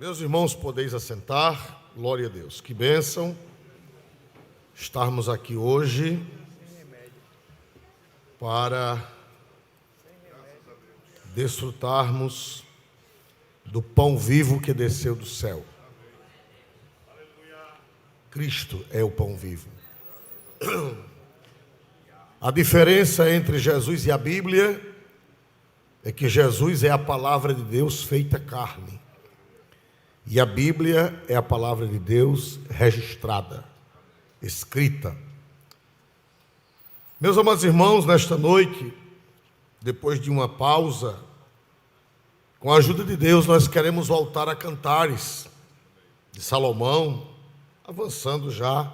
Meus irmãos, podeis assentar. Glória a Deus. Que bênção estarmos aqui hoje para desfrutarmos do pão vivo que desceu do céu. Cristo é o pão vivo. A diferença entre Jesus e a Bíblia é que Jesus é a palavra de Deus feita carne. E a Bíblia é a palavra de Deus registrada, escrita. Meus amados irmãos, nesta noite, depois de uma pausa, com a ajuda de Deus, nós queremos voltar a Cantares de Salomão, avançando já.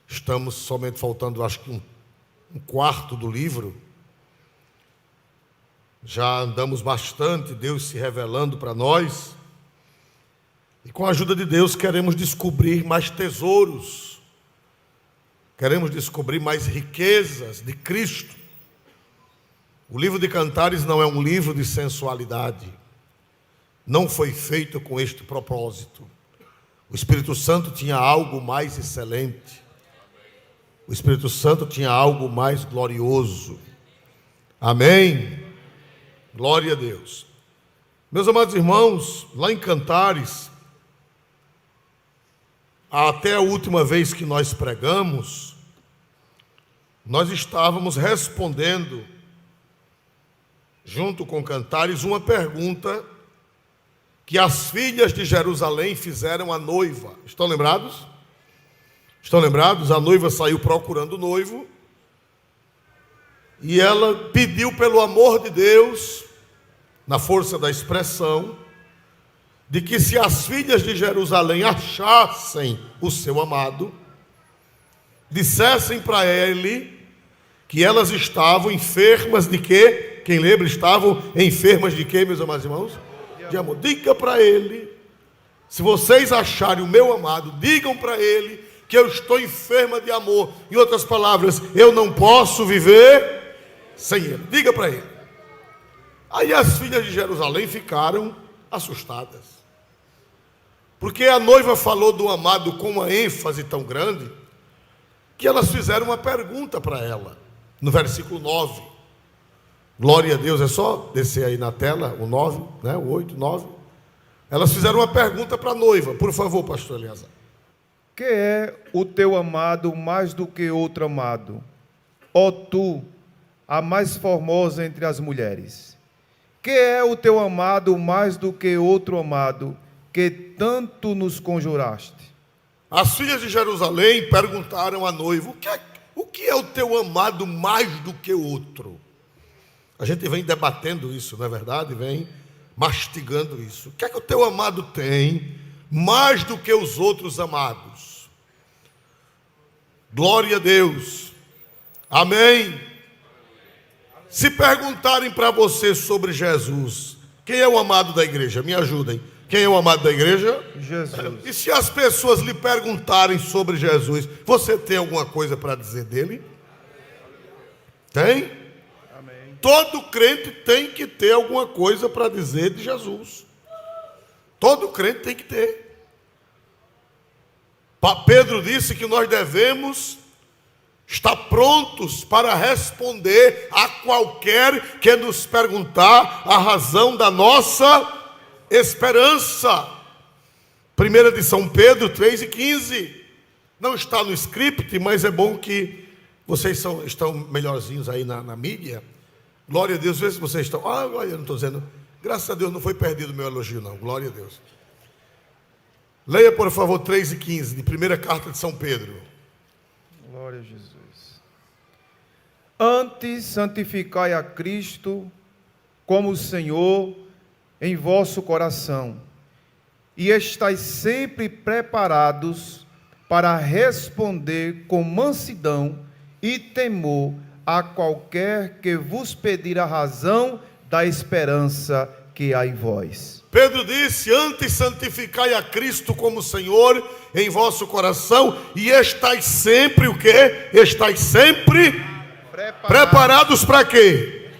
Estamos somente faltando, acho que um quarto do livro. Já andamos bastante, Deus se revelando para nós. E com a ajuda de Deus queremos descobrir mais tesouros. Queremos descobrir mais riquezas de Cristo. O livro de Cantares não é um livro de sensualidade. Não foi feito com este propósito. O Espírito Santo tinha algo mais excelente. O Espírito Santo tinha algo mais glorioso. Amém? Glória a Deus. Meus amados irmãos, lá em Cantares, até a última vez que nós pregamos, nós estávamos respondendo, junto com Cantares, uma pergunta que as filhas de Jerusalém fizeram à noiva. Estão lembrados? Estão lembrados? A noiva saiu procurando o noivo e ela pediu pelo amor de Deus, na força da expressão, de que se as filhas de Jerusalém achassem o seu amado, dissessem para ele que elas estavam enfermas de quê? Quem lembra? Estavam enfermas de quê, meus amados irmãos? De amor. Diga para ele, se vocês acharem o meu amado, digam para ele que eu estou enferma de amor. Em outras palavras, eu não posso viver sem ele. Diga para ele. Aí as filhas de Jerusalém ficaram assustadas, porque a noiva falou do amado com uma ênfase tão grande, que elas fizeram uma pergunta para ela, no versículo 9. Glória a Deus, é só descer aí na tela, o 9, né? O 8, 9. Elas fizeram uma pergunta para a noiva. Por favor, pastor Eliasar. Que é o teu amado mais do que outro amado? Ó tu, a mais formosa entre as mulheres. Que é o teu amado mais do que outro amado, que tanto nos conjuraste? As filhas de Jerusalém perguntaram à noiva, o que é o teu amado mais do que outro? A gente vem debatendo isso, não é verdade? Vem mastigando isso. O que é que o teu amado tem mais do que os outros amados? Glória a Deus. Amém. Se perguntarem para você sobre Jesus, quem é o amado da igreja? Me ajudem. Quem é o amado da igreja? Jesus. E se as pessoas lhe perguntarem sobre Jesus, você tem alguma coisa para dizer dele? Tem? Amém. Todo crente tem que ter alguma coisa para dizer de Jesus. Todo crente tem que ter. Pedro disse que nós devemos estar prontos para responder a qualquer que nos perguntar a razão da nossa esperança. 1 de São Pedro 3:15. Não está no script, mas é bom que vocês estão melhorzinhos aí na mídia. Glória a Deus, vê se vocês estão. Glória, eu não estou dizendo. Graças a Deus não foi perdido o meu elogio, não. Glória a Deus. Leia, por favor, 3:15, de primeira carta de São Pedro. Glória a Jesus. Antes santificai a Cristo como Senhor em vosso coração, e estais sempre preparados para responder com mansidão e temor a qualquer que vos pedir a razão da esperança que há em vós. Pedro disse, antes santificai a Cristo como Senhor em vosso coração, e estais sempre o quê? Estais sempre preparados para quê?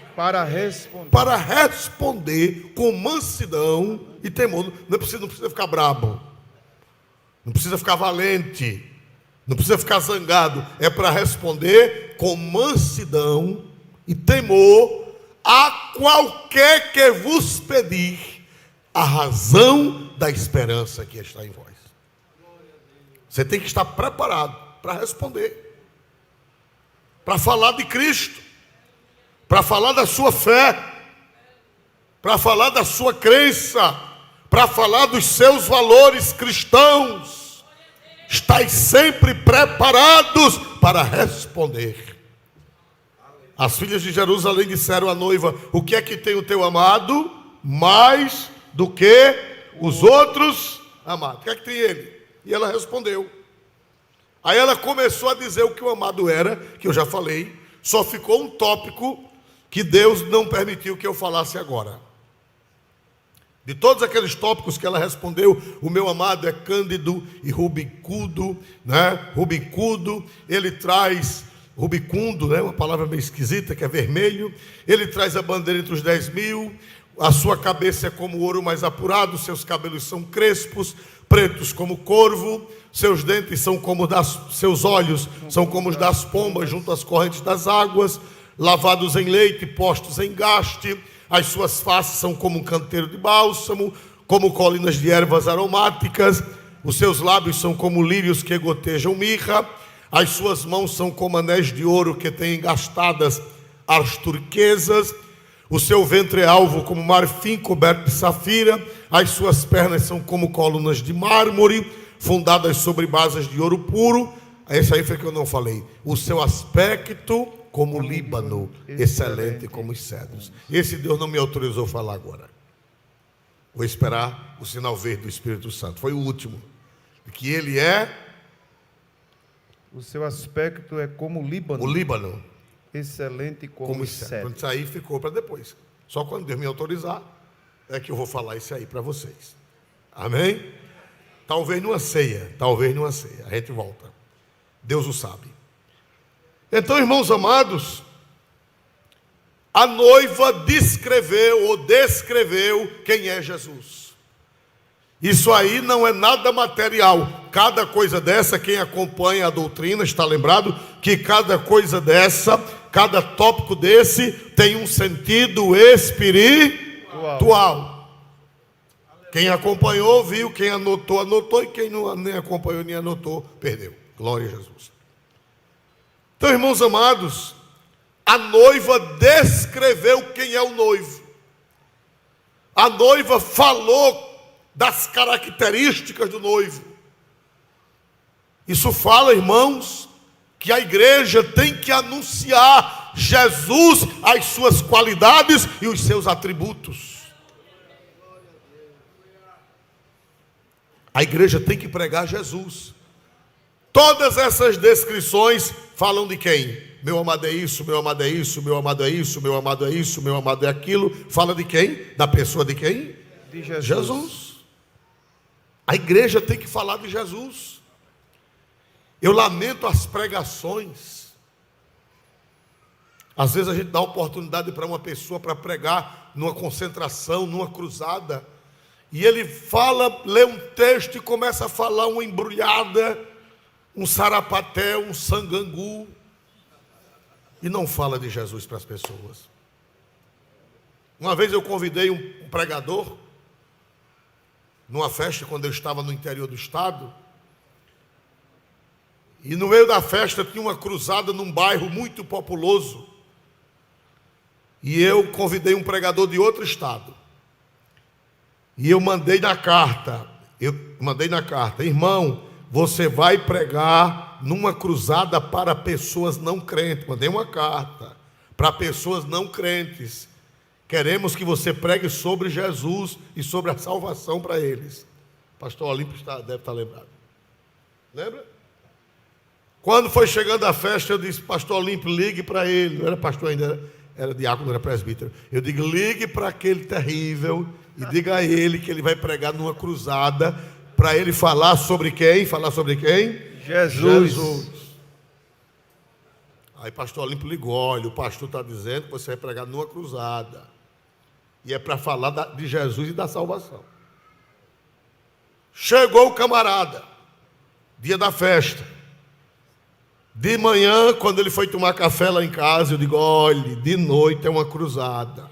para responder com mansidão e temor. Não precisa ficar brabo, não precisa ficar valente, não precisa ficar zangado. É para responder com mansidão e temor a qualquer que vos pedir a razão da esperança que está em vós. Você tem que estar preparado para responder, para falar de Cristo, para falar da sua fé, para falar da sua crença, para falar dos seus valores cristãos. Estais sempre preparados para responder. As filhas de Jerusalém disseram à noiva: o que é que tem o teu amado mais do que os outros amados? O que é que tem ele? E ela respondeu. Aí ela começou a dizer o que o amado era, que eu já falei. Só ficou um tópico que Deus não permitiu que eu falasse agora. De todos aqueles tópicos que ela respondeu, o meu amado é cândido e rubicundo, né? Rubicundo, ele traz rubicundo, né? Uma palavra meio esquisita, que é vermelho. Ele traz a bandeira entre os 10.000. A sua cabeça é como ouro mais apurado, seus cabelos são crespos, pretos como corvo, seus dentes são como seus olhos são como os das pombas junto às correntes das águas, lavados em leite, postos em gaste. As suas faces são como um canteiro de bálsamo, como colinas de ervas aromáticas. Os seus lábios são como lírios que gotejam mirra. As suas mãos são como anéis de ouro que têm engastadas as turquesas. O seu ventre é alvo como marfim coberto de safira. As suas pernas são como colunas de mármore, fundadas sobre bases de ouro puro. Esse aí foi que eu não falei. O seu aspecto como o Líbano, excelente como os cedros. Esse Deus não me autorizou a falar agora. Vou esperar o sinal verde do Espírito Santo. Foi o último. Que ele é... O seu aspecto é como o Líbano. O Líbano. Excelente como os cedros. Quando isso aí ficou para depois. Só quando Deus me autorizar é que eu vou falar isso aí para vocês. Amém? Talvez numa ceia. A gente volta. Deus o sabe. Então, irmãos amados, a noiva descreveu quem é Jesus. Isso aí não é nada material. Cada coisa dessa, quem acompanha a doutrina está lembrado que cada coisa dessa, cada tópico desse tem um sentido espiritual. Quem acompanhou, viu. Quem anotou, anotou. E quem não nem acompanhou, nem anotou, perdeu. Glória a Jesus. Então, irmãos amados, a noiva descreveu quem é o noivo. A noiva falou das características do noivo. Isso fala, irmãos, que a igreja tem que anunciar Jesus, as suas qualidades e os seus atributos. A igreja tem que pregar Jesus. Todas essas descrições falam de quem? Meu amado é isso, meu amado é isso, meu amado é isso, meu amado é isso, meu amado é aquilo. Fala de quem? Da pessoa de quem? De Jesus. Jesus. A igreja tem que falar de Jesus. Eu lamento as pregações. Às vezes a gente dá oportunidade para uma pessoa para pregar numa concentração, numa cruzada, e ele fala, lê um texto e começa a falar uma embrulhada, um sarapaté, um sangangu, e não fala de Jesus para as pessoas. Uma vez eu convidei um pregador numa festa, quando eu estava no interior do estado, e no meio da festa tinha uma cruzada num bairro muito populoso, e eu convidei um pregador de outro estado, e eu mandei na carta, irmão, você vai pregar numa cruzada para pessoas não crentes. Mandei uma carta para pessoas não crentes. Queremos que você pregue sobre Jesus e sobre a salvação para eles. Pastor Olímpio deve estar lembrado. Lembra? Quando foi chegando a festa, eu disse: Pastor Olímpio, ligue para ele. Não era pastor ainda, era diácono, não era presbítero. Eu digo: ligue para aquele terrível e diga a ele que ele vai pregar numa cruzada, para ele falar sobre quem? Falar sobre quem? Jesus. Aí pastor Olímpio ligou: olha, o pastor está dizendo que você vai pregar numa cruzada. E é para falar de Jesus e da salvação. Chegou o camarada, dia da festa. De manhã, quando ele foi tomar café lá em casa, eu digo: olha, de noite é uma cruzada.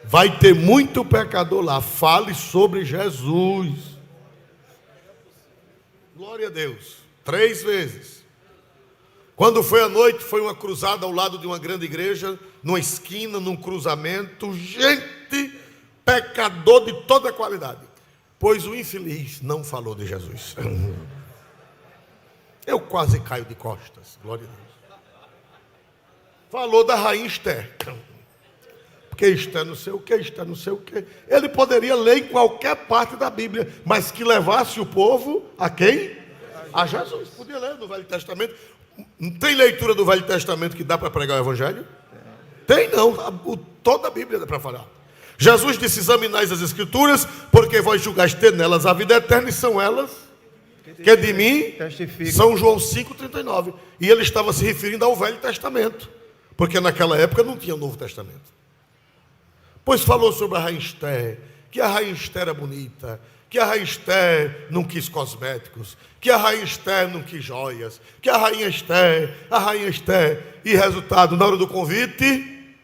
Vai ter muito pecador lá, fale sobre Jesus. Glória a Deus. 3 vezes. Quando foi à noite, foi uma cruzada ao lado de uma grande igreja, numa esquina, num cruzamento, gente, pecador de toda qualidade. Pois o infeliz não falou de Jesus. Eu quase caio de costas, glória a Deus. Falou da rainha Esther. Porque Esther não sei o que, Esther não sei o que. Ele poderia ler em qualquer parte da Bíblia, mas que levasse o povo a quem? A Jesus. Podia ler no Velho Testamento. Não tem leitura do Velho Testamento que dá para pregar o Evangelho? Tem não, toda a Bíblia dá para falar. Jesus disse: examinais as Escrituras, porque vós julgais ter nelas a vida eterna, e são elas que de mim testificam. São João 5,39. E ele estava se referindo ao Velho Testamento, porque naquela época não tinha Novo Testamento. Pois falou sobre a rainha Esther, que a rainha Esther era bonita, que a rainha Esther não quis cosméticos, que a rainha Esther não quis joias, que a rainha Esther, e resultado, na hora do convite,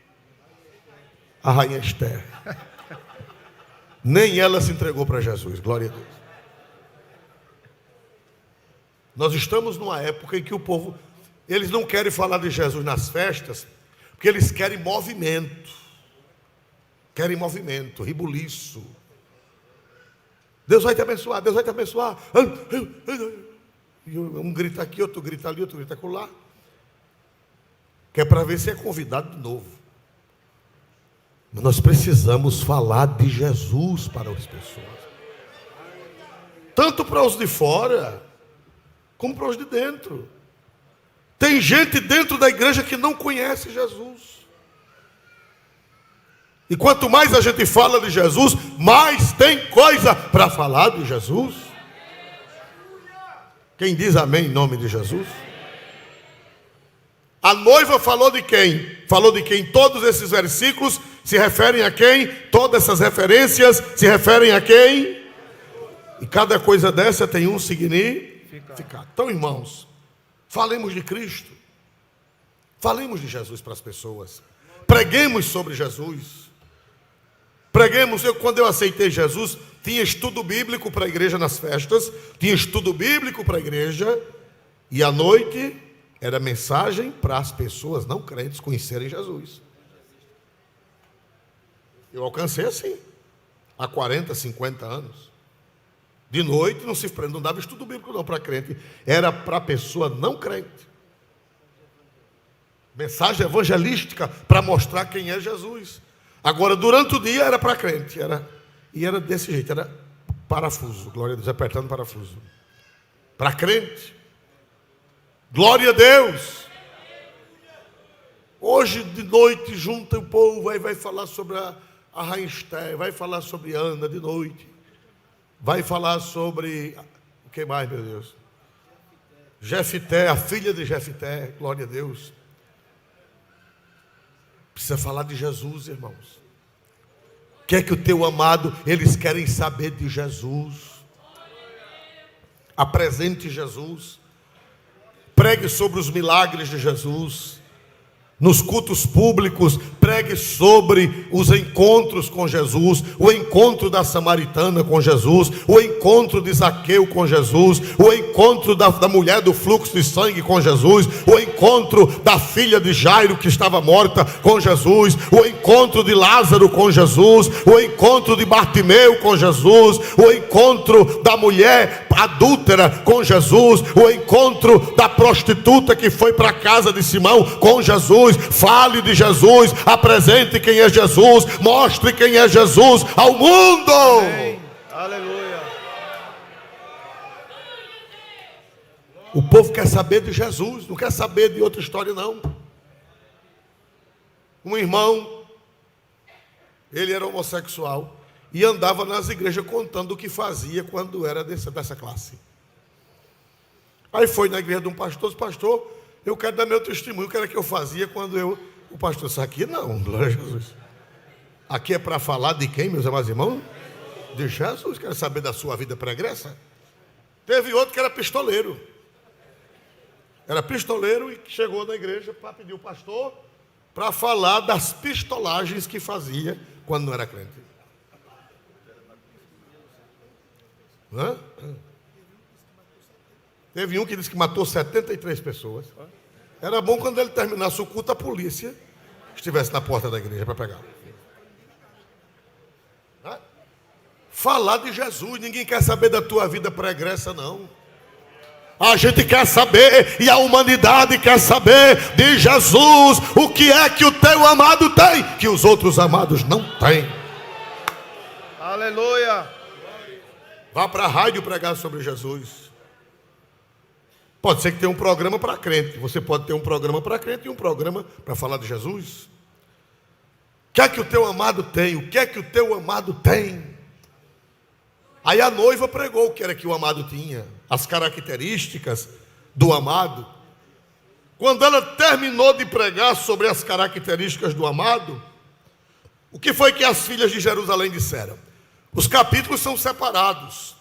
a rainha Esther, nem ela se entregou para Jesus, glória a Deus. Nós estamos numa época em que o povo, eles não querem falar de Jesus nas festas, porque eles querem movimento, ribuliço. Deus vai te abençoar, Deus vai te abençoar. Um grita aqui, outro grita ali, outro grita acolá. Que é para ver se é convidado de novo. Mas nós precisamos falar de Jesus para as pessoas. Tanto para os de fora, como para os de dentro. Tem gente dentro da igreja que não conhece Jesus. E quanto mais a gente fala de Jesus, mais tem coisa para falar de Jesus. Quem diz amém em nome de Jesus? A noiva falou de quem? Falou de quem? Todos esses versículos se referem a quem? Todas essas referências se referem a quem? E cada coisa dessa tem um significado. Então, irmãos, falemos de Cristo. Falemos de Jesus para as pessoas. Preguemos sobre Jesus. Preguemos. Quando eu aceitei Jesus, tinha estudo bíblico para a igreja nas festas, tinha estudo bíblico para a igreja, e à noite era mensagem para as pessoas não crentes conhecerem Jesus. Eu alcancei assim, há 40, 50 anos. De noite não dava estudo bíblico não para crente, era para pessoa não crente. Mensagem evangelística para mostrar quem é Jesus. Agora, durante o dia era para crente, e era desse jeito, era parafuso, glória a Deus, apertando parafuso. Para crente, glória a Deus. Hoje de noite junta o povo, vai falar sobre a rainha Esther, vai falar sobre Ana de noite, vai falar sobre, o que mais, meu Deus? Jefité, a filha de Jefité, glória a Deus. Precisa falar de Jesus, irmãos. O que é que o teu amado, eles querem saber de Jesus. Apresente Jesus. Pregue sobre os milagres de Jesus. Nos cultos públicos, pregue sobre os encontros com Jesus, o encontro da samaritana com Jesus, o encontro de Zaqueu com Jesus, o encontro da mulher do fluxo de sangue com Jesus, o encontro da filha de Jairo que estava morta com Jesus, o encontro de Lázaro com Jesus, o encontro de Bartimeu com Jesus, o encontro da mulher adúltera com Jesus, o encontro da prostituta que foi para a casa de Simão com Jesus. Fale de Jesus, apresente quem é Jesus, mostre quem é Jesus ao mundo. Amém. Aleluia. O povo quer saber de Jesus, não quer saber de outra história não. Um irmão, ele era homossexual e andava nas igrejas contando o que fazia quando era dessa classe. Aí foi na igreja de um pastor, pastor, Eu quero dar meu testemunho, que era que eu fazia quando o pastor disse, aqui não, glória a Jesus. Aqui é para falar de quem, meus amados irmãos? De Jesus. Quero saber da sua vida pregressa. Teve outro que era pistoleiro. Era pistoleiro e chegou na igreja para pedir o pastor para falar das pistolagens que fazia quando não era crente. Hã? Teve um que disse que matou 73 pessoas. Era bom quando ele terminasse o culto, a polícia estivesse na porta da igreja para pegar. Falar de Jesus, ninguém quer saber da tua vida pregressa, não. A gente quer saber, e a humanidade quer saber de Jesus, o que é que o teu amado tem, que os outros amados não têm. Aleluia. Vá para a rádio pregar sobre Jesus. Pode ser que tenha um programa para crente. Você pode ter um programa para crente e um programa para falar de Jesus. O que é que o teu amado tem? O que é que o teu amado tem? Aí a noiva pregou o que era que o amado tinha, as características do amado. Quando ela terminou de pregar sobre as características do amado, o que foi que as filhas de Jerusalém disseram? Os capítulos são separados.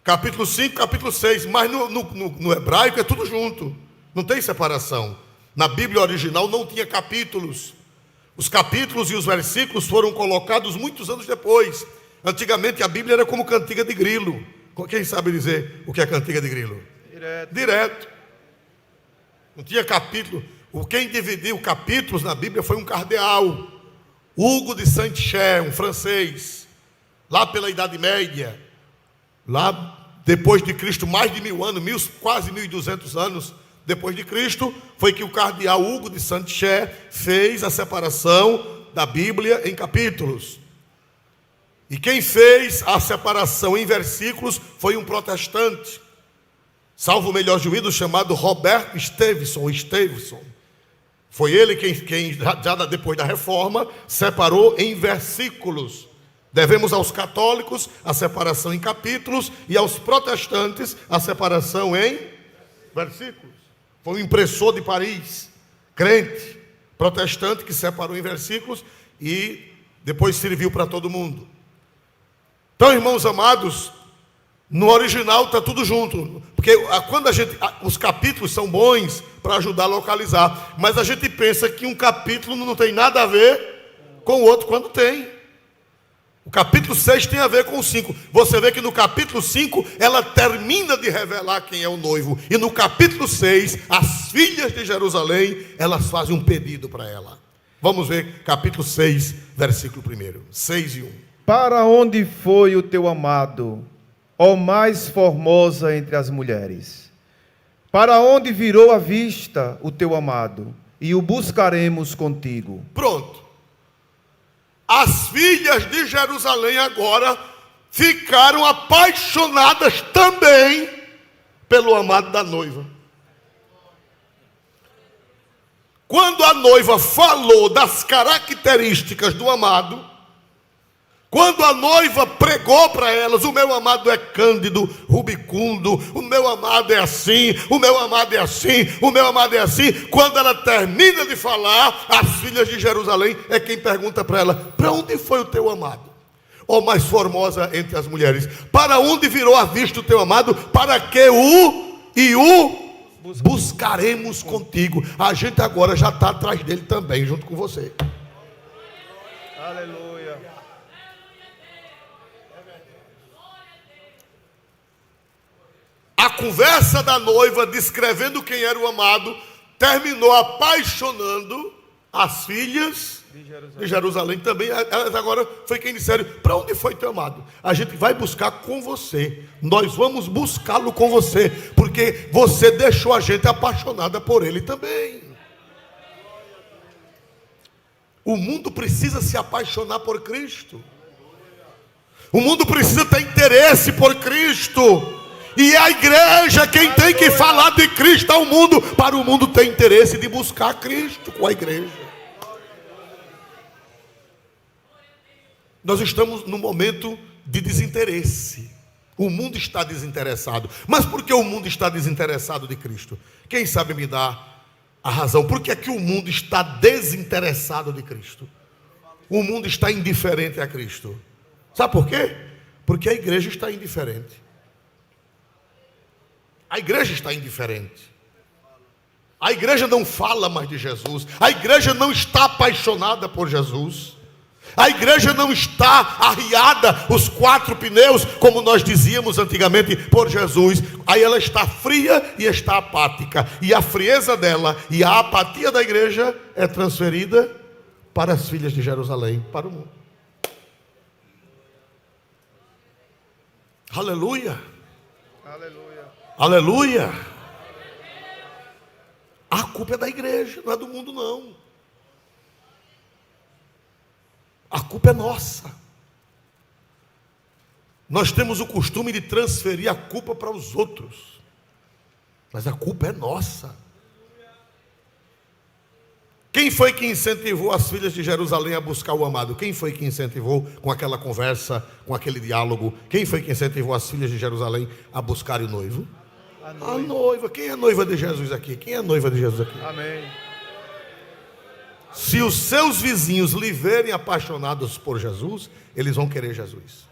Capítulo 5, capítulo 6, mas no hebraico é tudo junto, não tem separação. Na Bíblia original não tinha capítulos. Os capítulos e os versículos foram colocados muitos anos depois. Antigamente a Bíblia era como cantiga de grilo. Quem sabe dizer o que é cantiga de grilo? Direto. Não tinha capítulo. Quem dividiu capítulos na Bíblia foi um cardeal, Hugo de Saint-Cher, um francês, lá pela Idade Média, lá depois de Cristo, mais de 1000 anos, quase 1200 anos depois de Cristo, foi que o cardeal Hugo de Saint-Cher fez a separação da Bíblia em capítulos. E quem fez a separação em versículos foi um protestante, salvo o melhor juízo, chamado Roberto Stevenson. Foi ele quem já depois da reforma, separou em versículos. Devemos aos católicos a separação em capítulos e aos protestantes a separação em versículos. Foi um impressor de Paris, crente, protestante, que separou em versículos e depois serviu para todo mundo. Então, irmãos amados, no original está tudo junto, porque quando os capítulos são bons para ajudar a localizar, mas a gente pensa que um capítulo não tem nada a ver com o outro quando tem. O capítulo 6 tem a ver com o 5. Você vê que no capítulo 5 ela termina de revelar quem é o noivo, e no capítulo 6 as filhas de Jerusalém, elas fazem um pedido para ela. Vamos ver capítulo 6, versículo 1, 6 e 1. Para onde foi o teu amado, ó mais formosa entre as mulheres? Para onde virou a vista o teu amado, e o buscaremos contigo? Pronto. As filhas de Jerusalém agora ficaram apaixonadas também pelo amado da noiva. Quando a noiva falou das características do amado, quando a noiva pregou para elas, o meu amado é cândido, rubicundo, o meu amado é assim, o meu amado é assim, o meu amado é assim. Quando ela termina de falar, as filhas de Jerusalém é quem pergunta para ela: para onde foi o teu amado? Ó mais formosa entre as mulheres, para onde virou a vista o teu amado? Para que o buscaremos contigo. A gente agora já está atrás dele também, junto com você. Aleluia. A conversa da noiva, descrevendo quem era o amado, terminou apaixonando as filhas de Jerusalém também. Elas agora foi quem disseram: para onde foi teu amado? A gente vai buscar com você. Nós vamos buscá-lo com você, porque você deixou a gente apaixonada por ele também. O mundo precisa se apaixonar por Cristo. O mundo precisa ter interesse por Cristo. E é a igreja quem tem que falar de Cristo ao mundo, para o mundo ter interesse de buscar Cristo com a igreja. Nós estamos num momento de desinteresse. O mundo está desinteressado. Mas por que o mundo está desinteressado de Cristo? Quem sabe me dar a razão? Por que é que o mundo está desinteressado de Cristo? O mundo está indiferente a Cristo. Sabe por quê? Porque a igreja está indiferente. A igreja está indiferente. A igreja não fala mais de Jesus. A igreja não está apaixonada por Jesus. A igreja não está arriada, os 4 pneus, como nós dizíamos antigamente, por Jesus. Aí ela está fria e está apática. E a frieza dela e a apatia da igreja é transferida para as filhas de Jerusalém, para o mundo. Aleluia. Aleluia. Aleluia. A culpa é da igreja, não é do mundo não. A culpa é nossa. Nós temos o costume de transferir a culpa para os outros, mas a culpa é nossa. Quem foi que incentivou as filhas de Jerusalém a buscar o amado? Quem foi que incentivou com aquela conversa, com aquele diálogo? Quem foi que incentivou as filhas de Jerusalém a buscar o noivo? A noiva. Quem é a noiva de Jesus aqui? Quem é a noiva de Jesus aqui? Amém. Se os seus vizinhos lhe verem apaixonados por Jesus, eles vão querer Jesus.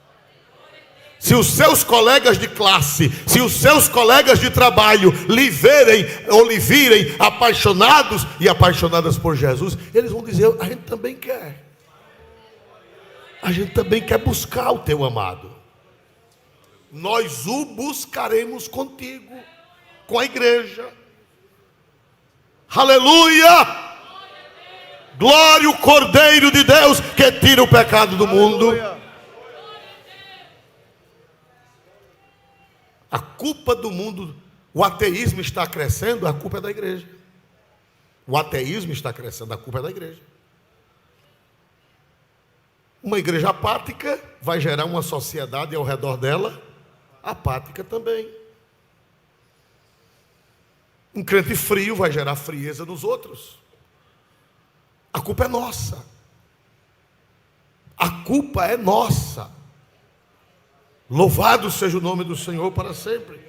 Se os seus colegas de classe, se os seus colegas de trabalho lhe verem ou lhe virem apaixonados e apaixonadas por Jesus, eles vão dizer: a gente também quer. A gente também quer buscar o teu amado. Nós o buscaremos contigo, com a igreja. Aleluia! Glória ao Cordeiro de Deus que tira o pecado do mundo. A culpa do mundo, o ateísmo está crescendo, a culpa é da igreja. O ateísmo está crescendo, a culpa é da igreja. Uma igreja apática vai gerar uma sociedade ao redor dela apática também. Um crente frio vai gerar frieza nos outros. A culpa é nossa. A culpa é nossa. Louvado seja o nome do Senhor para sempre.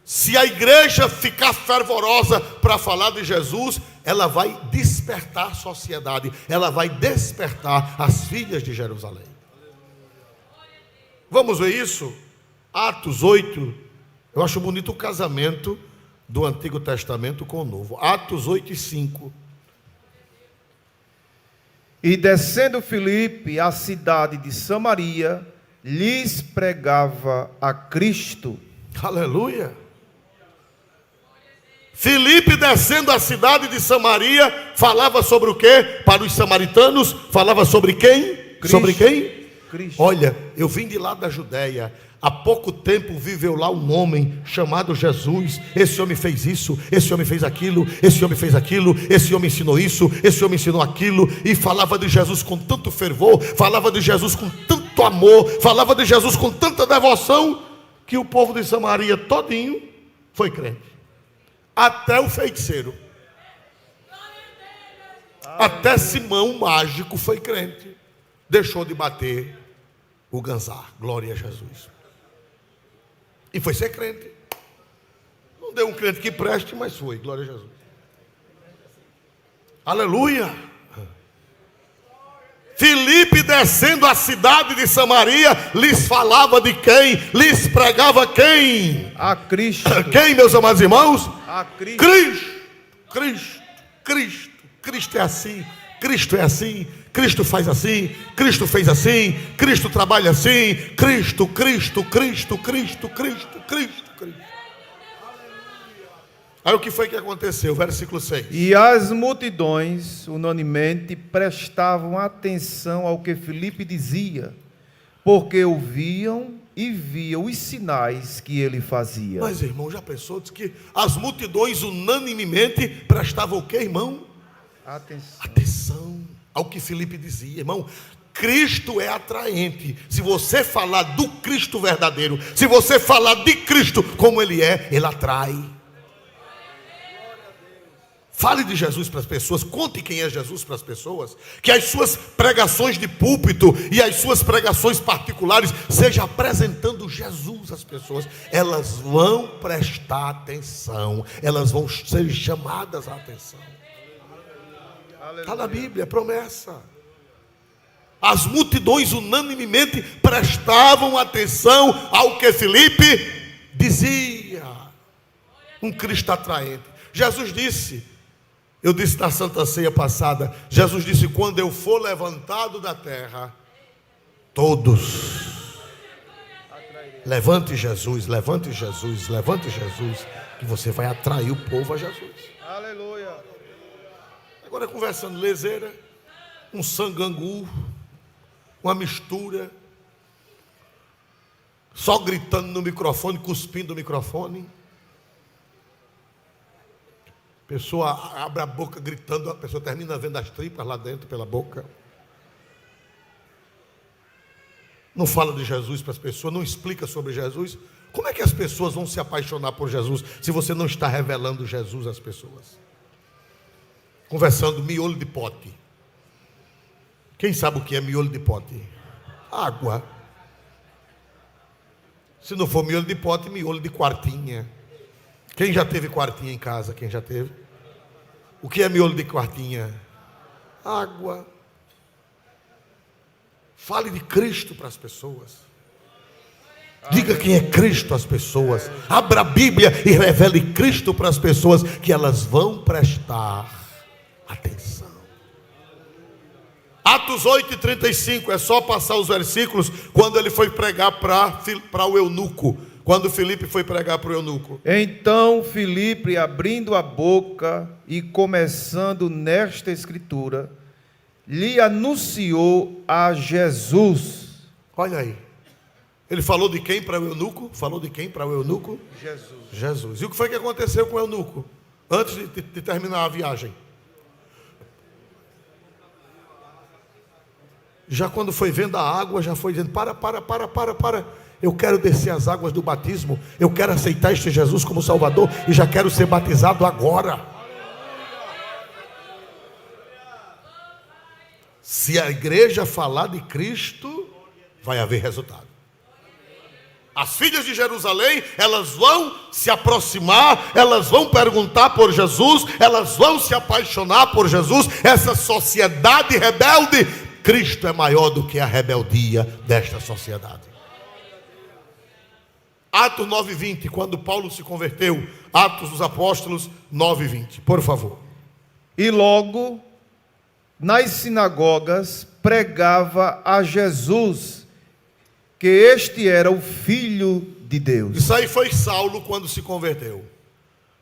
Se a igreja ficar fervorosa para falar de Jesus, ela vai despertar a sociedade. Ela vai despertar as filhas de Jerusalém. Vamos ver isso? Atos 8. Eu acho bonito o casamento do Antigo Testamento com o Novo. Atos 8:5. E descendo Filipe à cidade de Samaria, lhes pregava a Cristo. Aleluia. Filipe descendo à cidade de Samaria, falava sobre o quê? Para os samaritanos, falava sobre quem? Cristo. Sobre quem? Cristo. Olha, eu vim de lá da Judéia. Há pouco tempo viveu lá um homem chamado Jesus. Esse homem fez isso, esse homem fez aquilo, esse homem fez aquilo, esse homem ensinou isso, esse homem ensinou aquilo. E falava de Jesus com tanto fervor, falava de Jesus com tanto amor, falava de Jesus com tanta devoção, que o povo de Samaria todinho foi crente. Até o feiticeiro. Até Simão o mágico foi crente. Deixou de bater o ganzar. Glória a Jesus. E foi ser crente. Não deu um crente que preste, mas foi. Glória a Jesus. Aleluia. Filipe descendo a cidade de Samaria, lhes falava de quem? Lhes pregava quem? A Cristo. Quem, meus amados irmãos? A Cristo. Cristo é assim. Cristo é assim. Cristo faz assim, Cristo fez assim, Cristo trabalha assim, Cristo. Aí o que foi que aconteceu? Versículo 6. E as multidões unanimemente prestavam atenção ao que Filipe dizia, porque ouviam e viam os sinais que ele fazia. Mas, irmão, já pensou? Diz que as multidões unanimemente prestavam o que, irmão? Atenção ao que Filipe dizia, irmão. Cristo é atraente. Se você falar do Cristo verdadeiro, se você falar de Cristo como Ele é, Ele atrai. Fale de Jesus para as pessoas, conte quem é Jesus para as pessoas, que as suas pregações de púlpito e as suas pregações particulares sejam apresentando Jesus às pessoas. Elas vão prestar atenção, elas vão ser chamadas à atenção. Está na Bíblia, é promessa. As multidões unanimemente prestavam atenção ao que Filipe dizia. Um Cristo atraente. Jesus disse, eu disse na Santa Ceia passada, Jesus disse: quando eu for levantado da terra, todos, levante Jesus, levante Jesus, levante Jesus, que você vai atrair o povo a Jesus. Aleluia. Agora conversando leseira, um sangangu, uma mistura, só gritando no microfone, cuspindo o microfone. A pessoa abre a boca gritando, a pessoa termina vendo as tripas lá dentro pela boca. Não fala de Jesus para as pessoas, não explica sobre Jesus. Como é que as pessoas vão se apaixonar por Jesus se você não está revelando Jesus às pessoas? Conversando, miolo de pote. Quem sabe o que é miolo de pote? Água. Se não for miolo de pote, miolo de quartinha. Quem já teve quartinha em casa? Quem já teve? O que é miolo de quartinha? Água. Fale de Cristo para as pessoas. Diga quem é Cristo às pessoas. Abra a Bíblia e revele Cristo para as pessoas, que elas vão prestar atenção. Atos 8:35, é só passar os versículos, quando ele foi pregar para o eunuco. Quando Filipe foi pregar para o eunuco. Então Filipe, abrindo a boca e começando nesta escritura, lhe anunciou a Jesus. Olha aí. Ele falou de quem para o eunuco? Falou de quem para o eunuco? Jesus. Jesus. E o que foi que aconteceu com o eunuco? Antes de terminar a viagem. Já quando foi vendo a água, já foi dizendo: para. Eu quero descer as águas do batismo. Eu quero aceitar este Jesus como Salvador. E já quero ser batizado agora. Se a igreja falar de Cristo, vai haver resultado. As filhas de Jerusalém, elas vão se aproximar, elas vão perguntar por Jesus, elas vão se apaixonar por Jesus. Essa sociedade rebelde, Cristo é maior do que a rebeldia desta sociedade. Atos 9:20, quando Paulo se converteu. Atos dos Apóstolos 9:20, por favor. E logo, nas sinagogas, pregava a Jesus, que este era o Filho de Deus. Isso aí foi Saulo quando se converteu.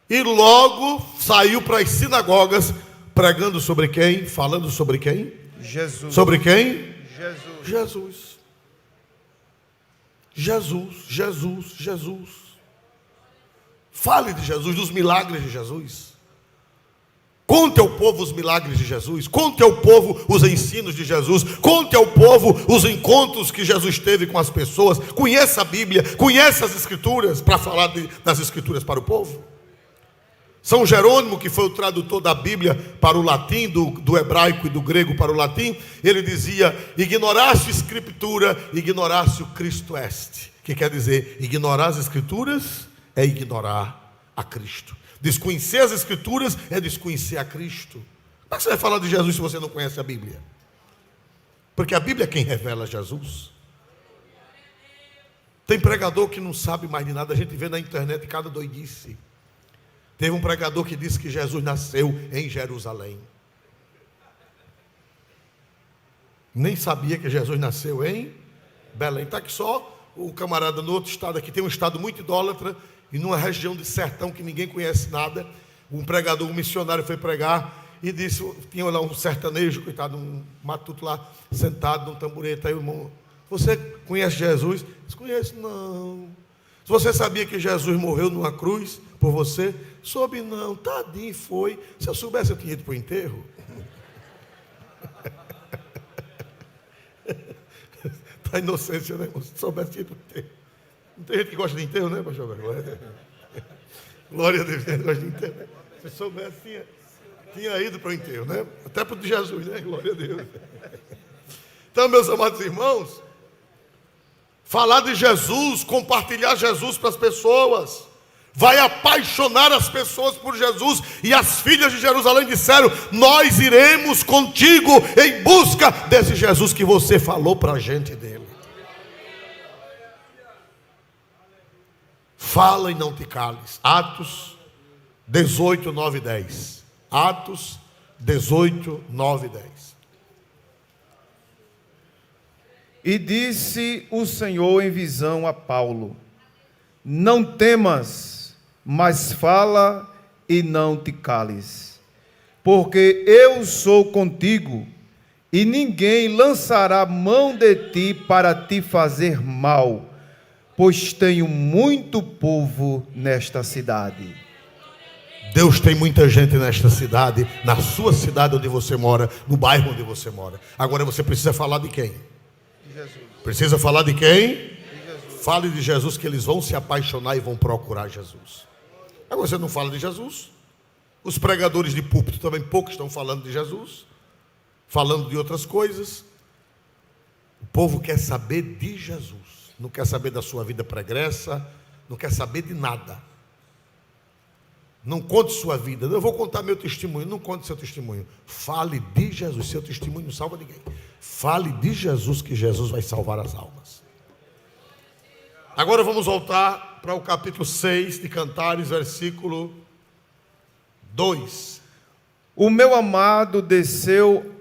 E logo saiu para as sinagogas, pregando sobre quem? Falando sobre quem? Jesus. Sobre quem? Jesus. Jesus. Fale de Jesus, dos milagres de Jesus. Conte ao povo os milagres de Jesus. Conte ao povo os ensinos de Jesus. Conte ao povo os encontros que Jesus teve com as pessoas. Conheça a Bíblia, conheça as Escrituras, para falar das Escrituras para o povo. São Jerônimo, que foi o tradutor da Bíblia para o latim, do hebraico e do grego para o latim, ele dizia: ignoraste a Escritura, ignoraste o Cristo est. Que quer dizer, ignorar as Escrituras é ignorar a Cristo. Desconhecer as Escrituras é desconhecer a Cristo. Como é que você vai falar de Jesus se você não conhece a Bíblia? Porque a Bíblia é quem revela Jesus. Tem pregador que não sabe mais de nada, a gente vê na internet cada doidice. Teve um pregador que disse que Jesus nasceu em Jerusalém. Nem sabia que Jesus nasceu em Belém. Está aqui só o camarada no outro estado aqui, tem um estado muito idólatra, e numa região de sertão que ninguém conhece nada, um pregador, um missionário foi pregar e disse, tinha lá um sertanejo, coitado, um matuto lá, sentado num tamborete. Aí o irmão: você conhece Jesus? Eu conheço, não. Se você sabia que Jesus morreu numa cruz por você? Soube não, tadinho, foi. Se eu soubesse, eu tinha ido para o enterro. Está inocência, né? Se soubesse, tinha ido para o enterro. Não tem gente que gosta de enterro, né, pastor? Glória a Deus, gente gosta de enterro. Se soubesse, tinha. Tinha ido para o enterro, né? Até para o de Jesus, né? Glória a Deus. Então, meus amados irmãos, falar de Jesus, compartilhar Jesus para as pessoas, vai apaixonar as pessoas por Jesus. E as filhas de Jerusalém disseram: nós iremos contigo em busca desse Jesus que você falou para a gente dele. Fala e não te cales. Atos 18, 9 e 10. Atos 18, 9 e 10. E disse o Senhor em visão a Paulo: não temas, mas fala e não te cales, porque eu sou contigo, e ninguém lançará mão de ti para te fazer mal, pois tenho muito povo nesta cidade. Deus tem muita gente nesta cidade, na sua cidade onde você mora, no bairro onde você mora. Agora você precisa falar de quem? Jesus. Precisa falar de quem? De Jesus. Fale de Jesus, que eles vão se apaixonar e vão procurar Jesus. Agora você não fala de Jesus. Os pregadores de púlpito também pouco estão falando de Jesus, falando de outras coisas. O povo quer saber de Jesus, não quer saber da sua vida pregressa, não quer saber de nada. Não conte sua vida. Eu vou contar meu testemunho. Não conte seu testemunho. Fale de Jesus. Seu testemunho não salva ninguém. Fale de Jesus, que Jesus vai salvar as almas. Agora vamos voltar para o capítulo 6 de Cantares, versículo 2. O meu amado desceu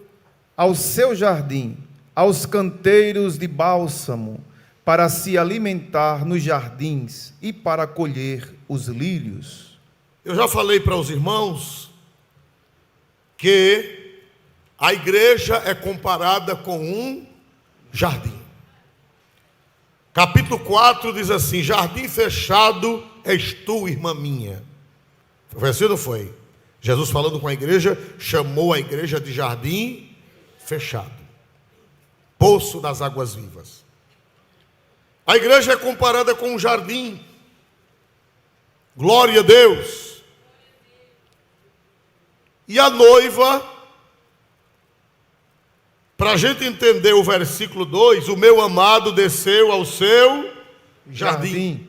ao seu jardim, aos canteiros de bálsamo, para se alimentar nos jardins e para colher os lírios. Eu já falei para os irmãos que a igreja é comparada com um jardim. Capítulo 4 diz assim: jardim fechado és tu, irmã minha. Foi assim ou não foi? Jesus, falando com a igreja, chamou a igreja de jardim fechado, poço das águas vivas. A igreja é comparada com um jardim. Glória a Deus. E a noiva, para a gente entender o versículo 2, o meu amado desceu ao seu jardim.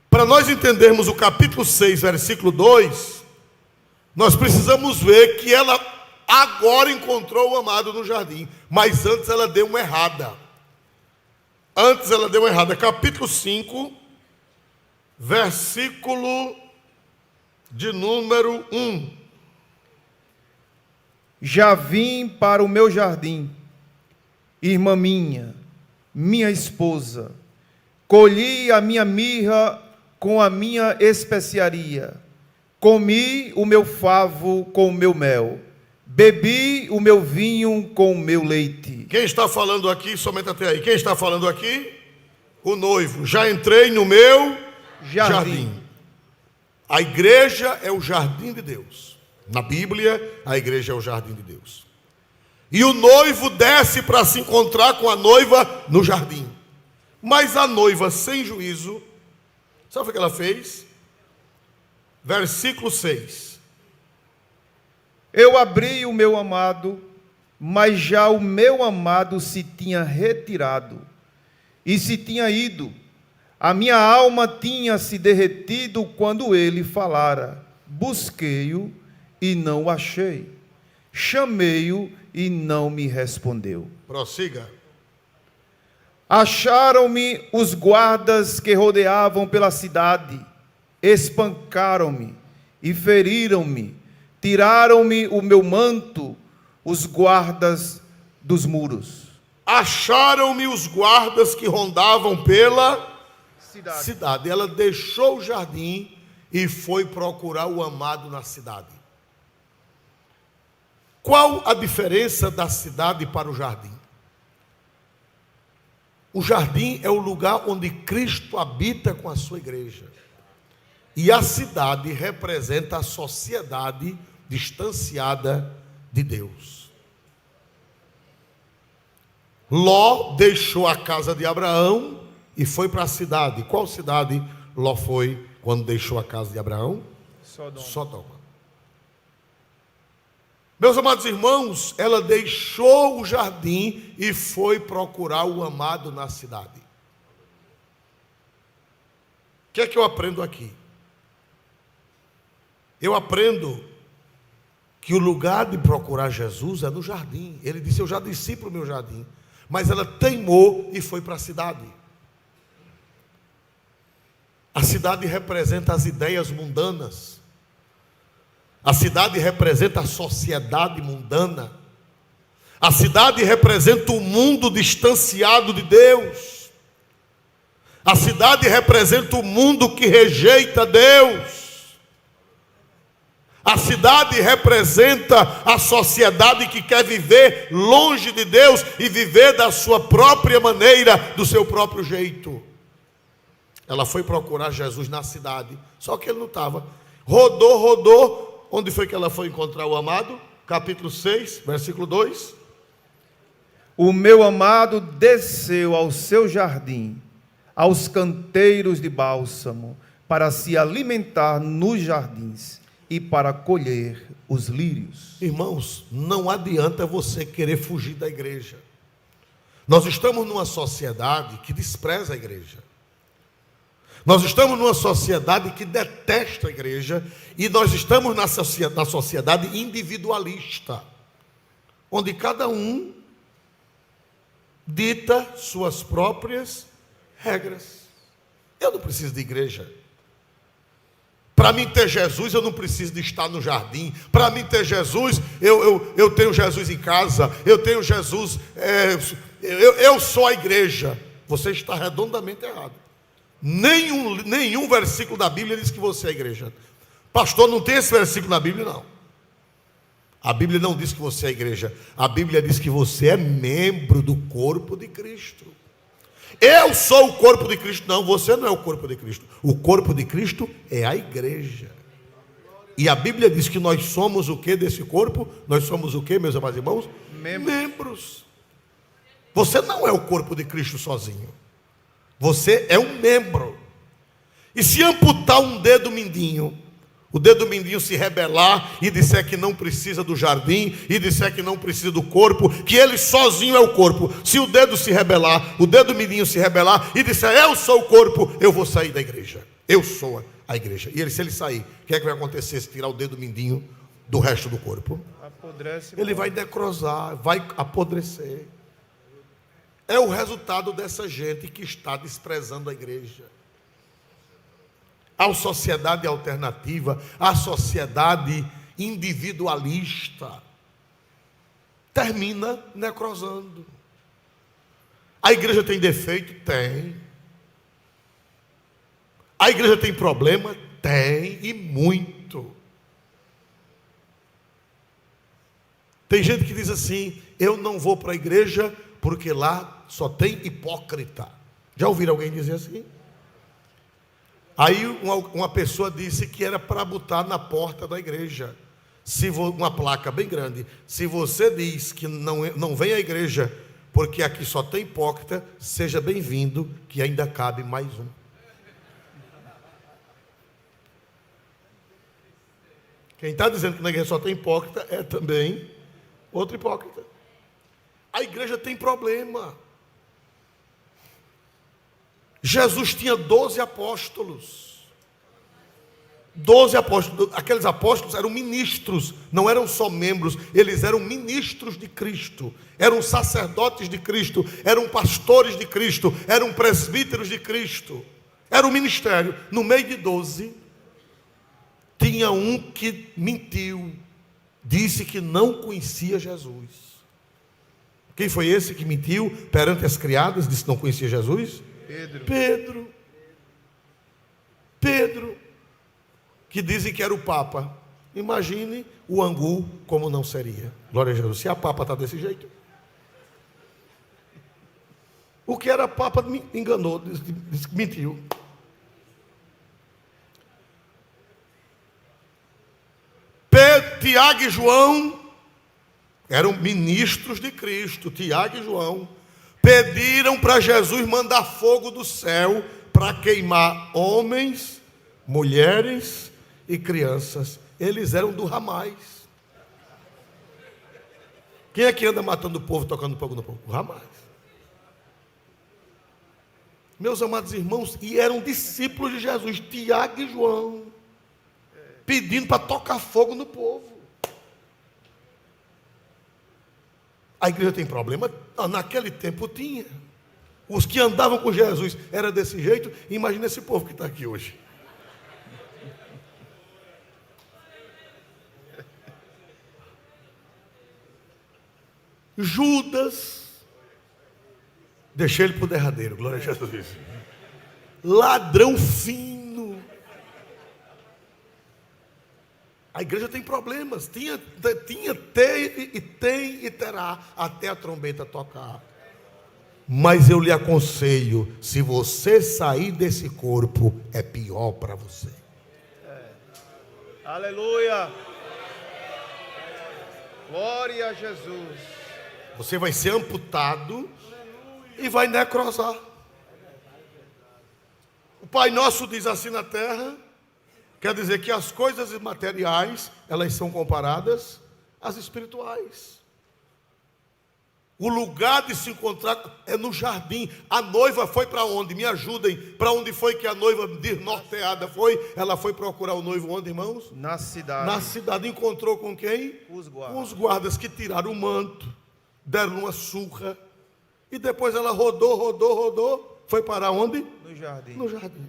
Para nós entendermos o capítulo 6, versículo 2, nós precisamos ver que ela agora encontrou o amado no jardim, mas antes ela deu uma errada. Capítulo 5, versículo de número 1. Já vim para o meu jardim, irmã minha, minha esposa, colhi a minha mirra com a minha especiaria, comi o meu favo com o meu mel, bebi o meu vinho com o meu leite. Quem está falando aqui, somente até aí, quem está falando aqui? O noivo. Já entrei no meu jardim. A igreja é o jardim de Deus. Na Bíblia, a igreja é o jardim de Deus. E o noivo desce para se encontrar com a noiva no jardim. Mas a noiva, sem juízo, sabe o que ela fez? Versículo 6. Eu abri o meu amado, mas já o meu amado se tinha retirado e se tinha ido. A minha alma tinha se derretido quando ele falara. Busquei-o e não o achei. Chamei-o e não me respondeu. Prossiga. Acharam-me os guardas que rodeavam pela cidade, espancaram-me e feriram-me, tiraram-me o meu manto, os guardas dos muros. Acharam-me os guardas que rondavam pela cidade. Ela deixou o jardim e foi procurar o amado na cidade. Qual a diferença da cidade para o jardim? O jardim é o lugar onde Cristo habita com a sua igreja. E a cidade representa a sociedade distanciada de Deus. Ló deixou a casa de Abraão e foi para a cidade. Qual cidade Ló foi quando deixou a casa de Abraão? Sodoma. Sodoma. Meus amados irmãos, ela deixou o jardim e foi procurar o amado na cidade. O que é que eu aprendo aqui? Eu aprendo que o lugar de procurar Jesus é no jardim. Ele disse: eu já desci para o meu jardim. Mas ela teimou e foi para a cidade. A cidade representa as ideias mundanas. A cidade representa a sociedade mundana. A cidade representa o mundo distanciado de Deus. A cidade representa o mundo que rejeita Deus. A cidade representa a sociedade que quer viver longe de Deus e viver da sua própria maneira, do seu próprio jeito. Ela foi procurar Jesus na cidade, só que ele não estava. Rodou. Onde foi que ela foi encontrar o amado? Capítulo 6, versículo 2. O meu amado desceu ao seu jardim, aos canteiros de bálsamo, para se alimentar nos jardins e para colher os lírios. Irmãos, não adianta você querer fugir da igreja. Nós estamos numa sociedade que despreza a igreja. Nós estamos numa sociedade que detesta a igreja. E nós estamos na sociedade individualista, onde cada um dita suas próprias regras. Eu não preciso de igreja. Para mim ter Jesus, eu não preciso de estar no jardim. Para mim ter Jesus, eu tenho Jesus em casa. Eu tenho Jesus, eu sou a igreja. Você está redondamente errado. Nenhum versículo da Bíblia diz que você é a igreja. Pastor, não tem esse versículo na Bíblia, não. A Bíblia não diz que você é a igreja. A Bíblia diz que você é membro do corpo de Cristo. Eu sou o corpo de Cristo. Não, você não é o corpo de Cristo. O corpo de Cristo é a igreja. E a Bíblia diz que nós somos o que desse corpo? Nós somos o que, meus amados irmãos? Membros. Você não é o corpo de Cristo sozinho. Você é um membro. E se amputar um dedo mindinho, o dedo mindinho se rebelar e disser que não precisa do jardim, e disser que não precisa do corpo, que ele sozinho é o corpo. Se o dedo se rebelar, o dedo mindinho se rebelar e disser: eu sou o corpo, eu vou sair da igreja. Eu sou a igreja. E se ele sair, o que é que vai acontecer se tirar o dedo mindinho do resto do corpo? Apodrece. Ele vai necrosar, vai apodrecer. É o resultado dessa gente que está desprezando a igreja. A sociedade alternativa, a sociedade individualista, termina necrosando. A igreja tem defeito? Tem. A igreja tem problema? Tem, e muito. Tem gente que diz assim: eu não vou para a igreja porque lá só tem hipócrita. Já ouviram alguém dizer assim? Aí uma pessoa disse que era para botar na porta da igreja, uma placa bem grande: se você diz que não vem à igreja porque aqui só tem hipócrita, seja bem-vindo, que ainda cabe mais um. Quem está dizendo que na igreja só tem hipócrita é também outro hipócrita. A igreja tem problema. Jesus tinha 12 apóstolos. 12 apóstolos. Aqueles apóstolos eram ministros, não eram só membros, eles eram ministros de Cristo, eram sacerdotes de Cristo, eram pastores de Cristo, eram presbíteros de Cristo. Era um ministério. No meio de 12, tinha um que mentiu, disse que não conhecia Jesus. Quem foi esse que mentiu perante as criadas, disse que não conhecia Jesus? Pedro, que dizem que era o Papa. Imagine o angu como não seria. Glória a Jesus. Se a Papa está desse jeito, o que era Papa me enganou, disse que mentiu. Pedro, Tiago e João eram ministros de Cristo. Tiago e João pediram para Jesus mandar fogo do céu para queimar homens, mulheres e crianças. Eles eram do Ramais. Quem é que anda matando o povo, tocando fogo no povo? Jamais. Meus amados irmãos, e eram discípulos de Jesus, Tiago e João, pedindo para tocar fogo no povo. A igreja tem problema? Não, naquele tempo tinha. Os que andavam com Jesus era desse jeito. Imagina esse povo que está aqui hoje. Judas, deixei ele para o derradeiro, glória a Jesus. Ladrão fino. A igreja tem problemas. Teve e tem e terá até a trombeta tocar. Mas eu lhe aconselho, se você sair desse corpo, é pior para você. Aleluia. Glória a Jesus. Você vai ser amputado e vai necrosar. O Pai Nosso diz assim na terra, quer dizer que as coisas materiais, elas são comparadas às espirituais. O lugar de se encontrar é no jardim. A noiva foi para onde? Me ajudem. Para onde foi que a noiva desnorteada foi? Ela foi procurar o noivo onde, irmãos? Na cidade. Na cidade encontrou com quem? Os guardas. Com os guardas que tiraram o manto, deram uma surra. E depois ela rodou. Foi para onde? No jardim. No jardim.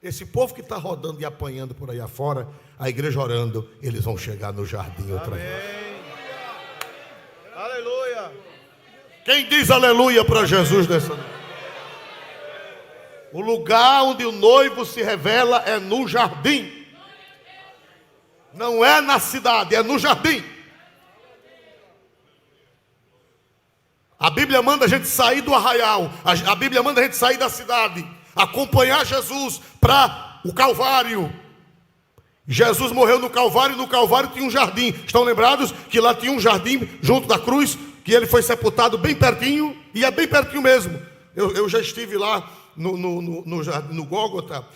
Esse povo que está rodando e apanhando por aí afora, a igreja orando, eles vão chegar no jardim outra vez. Aleluia. Quem diz aleluia para Jesus nessa noite? O lugar onde o noivo se revela é no jardim. Não é na cidade, é no jardim. A Bíblia manda a gente sair do arraial. A Bíblia manda a gente sair da cidade, acompanhar Jesus para o Calvário. Jesus morreu no Calvário, e no Calvário tinha um jardim. Estão lembrados que lá tinha um jardim junto da cruz, que ele foi sepultado bem pertinho, e é bem pertinho mesmo. Eu já estive lá no Gólgota,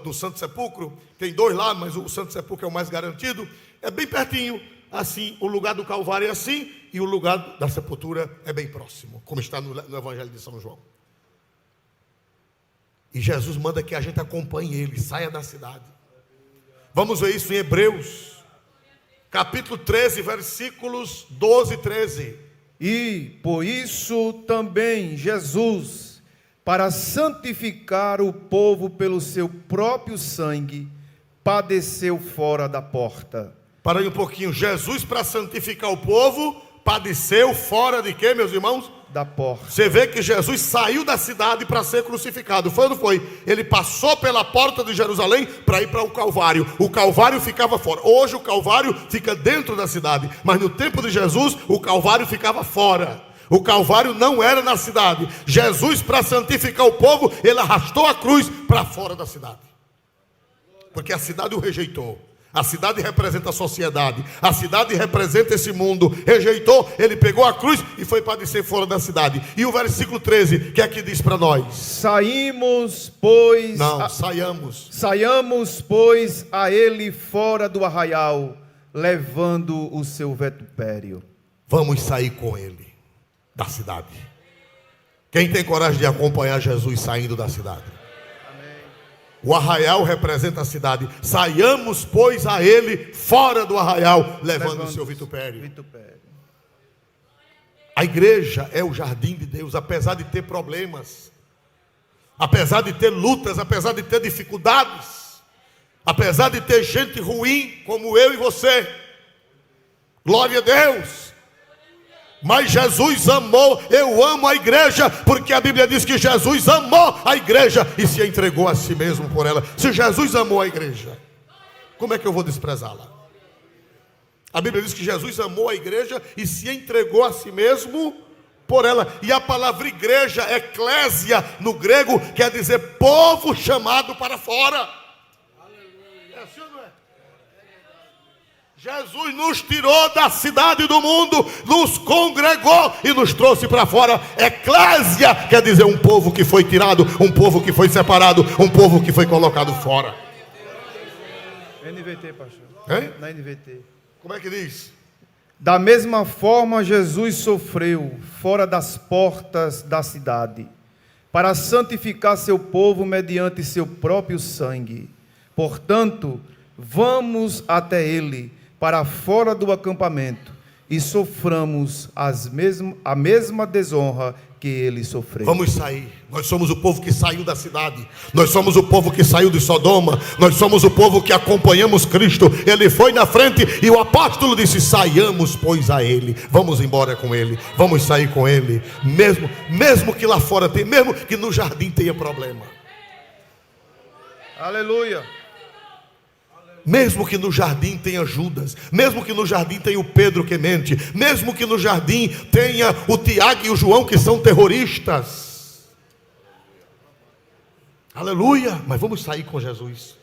no Santo Sepulcro. Tem dois lá, mas o Santo Sepulcro é o mais garantido. É bem pertinho. Assim, o lugar do Calvário é assim, e o lugar da sepultura é bem próximo, como está no Evangelho de São João. E Jesus manda que a gente acompanhe ele, saia da cidade. Vamos ver isso em Hebreus, capítulo 13, versículos 12 e 13. E por isso também Jesus, para santificar o povo pelo seu próprio sangue, padeceu fora da porta. Para aí um pouquinho. Jesus, para santificar o povo, padeceu fora de quê, meus irmãos? Da porta. Você vê que Jesus saiu da cidade para ser crucificado. Foi ou não foi? Ele passou pela porta de Jerusalém para ir para o Calvário. O Calvário ficava fora. Hoje o Calvário fica dentro da cidade, mas no tempo de Jesus o Calvário ficava fora. O Calvário não era na cidade. Jesus, para santificar o povo, ele arrastou a cruz para fora da cidade, porque a cidade o rejeitou. A cidade representa a sociedade, a cidade representa esse mundo. Rejeitou, ele pegou a cruz e foi padecer fora da cidade. E o versículo 13, que é que diz para nós? Saímos, pois... Saiamos, pois, a ele fora do arraial, levando o seu vitupério. Vamos sair com ele da cidade. Quem tem coragem de acompanhar Jesus saindo da cidade? O arraial representa a cidade. Saiamos, pois, a ele fora do arraial, levando o seu vitupério. A igreja é o jardim de Deus, apesar de ter problemas, apesar de ter lutas, apesar de ter dificuldades, apesar de ter gente ruim como eu e você. Glória a Deus. Mas Jesus amou, eu amo a igreja, porque a Bíblia diz que Jesus amou a igreja e se entregou a si mesmo por ela. Se Jesus amou a igreja, como é que eu vou desprezá-la? A Bíblia diz que Jesus amou a igreja e se entregou a si mesmo por ela. E a palavra igreja, eclésia, no grego, quer dizer povo chamado para fora. É assim ou não é? Jesus nos tirou da cidade do mundo, nos congregou e nos trouxe para fora. Eclésia quer dizer um povo que foi tirado, um povo que foi separado, um povo que foi colocado fora. NVT, pastor. Hein? Na NVT. Como é que diz? Da mesma forma, Jesus sofreu fora das portas da cidade, para santificar seu povo mediante seu próprio sangue. Portanto, vamos até ele, para fora do acampamento, e soframos a mesma desonra que ele sofreu. Vamos sair. Nós somos o povo que saiu da cidade. Nós somos o povo que saiu de Sodoma. Nós somos o povo que acompanhamos Cristo. Ele foi na frente e o apóstolo disse: saiamos, pois, a ele. Vamos embora com ele. Vamos sair com ele. Mesmo que lá fora tenha, mesmo que no jardim tenha problema. Aleluia. Mesmo que no jardim tenha Judas, mesmo que no jardim tenha o Pedro que mente, mesmo que no jardim tenha o Tiago e o João que são terroristas. Aleluia, mas vamos sair com Jesus.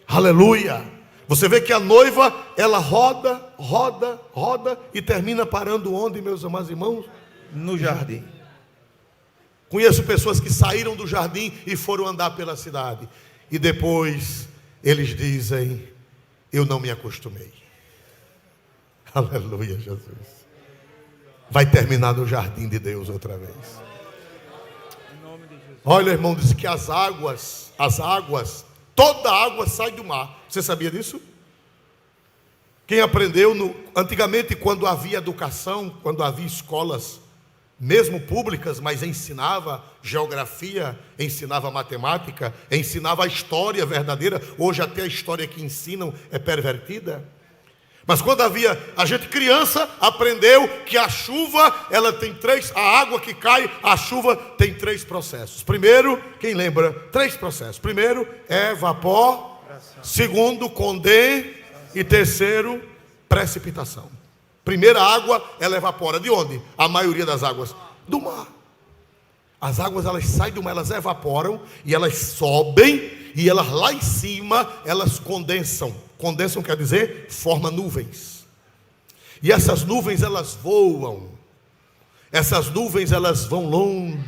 Aleluia. Você vê que a noiva, ela roda e termina parando onde, meus amados irmãos? No jardim. Conheço pessoas que saíram do jardim e foram andar pela cidade. E depois eles dizem: eu não me acostumei. Aleluia, Jesus. Vai terminar no jardim de Deus outra vez. Olha, irmão, diz que as águas, toda a água sai do mar. Você sabia disso? Quem aprendeu, antigamente, quando havia educação, quando havia escolas, mesmo públicas, mas ensinava geografia, ensinava matemática, ensinava a história verdadeira. Hoje até a história que ensinam é pervertida. Mas quando havia, a gente criança aprendeu que a chuva, ela tem a água que cai, a chuva tem 3 processos. Primeiro, quem lembra? 3 processos. Primeiro, evaporação. Segundo, condensação. E terceiro, precipitação. Primeira água, ela evapora. De onde? A maioria das águas? Do mar. As águas, elas saem do mar, elas evaporam e elas sobem, e elas lá em cima, elas condensam. Condensam quer dizer, forma nuvens. E essas nuvens, elas voam. Essas nuvens, elas vão longe.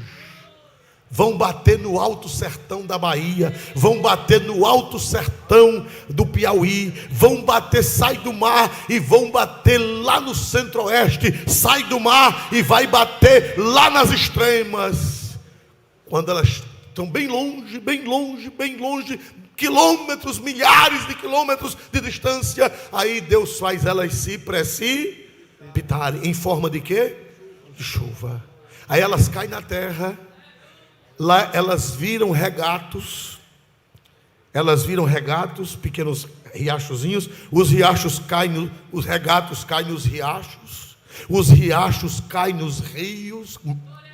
Vão bater no alto sertão da Bahia, vão bater no alto sertão do Piauí, vão bater, sai do mar e vão bater lá no centro-oeste, sai do mar e vai bater lá nas extremas. Quando elas estão bem longe, quilômetros, milhares de quilômetros de distância, aí Deus faz elas se precipitarem. Em forma de quê? De chuva. Aí elas caem na terra. Lá elas viram regatos, pequenos riachozinhos. Os riachos caem, os regatos caem nos riachos, os riachos caem nos rios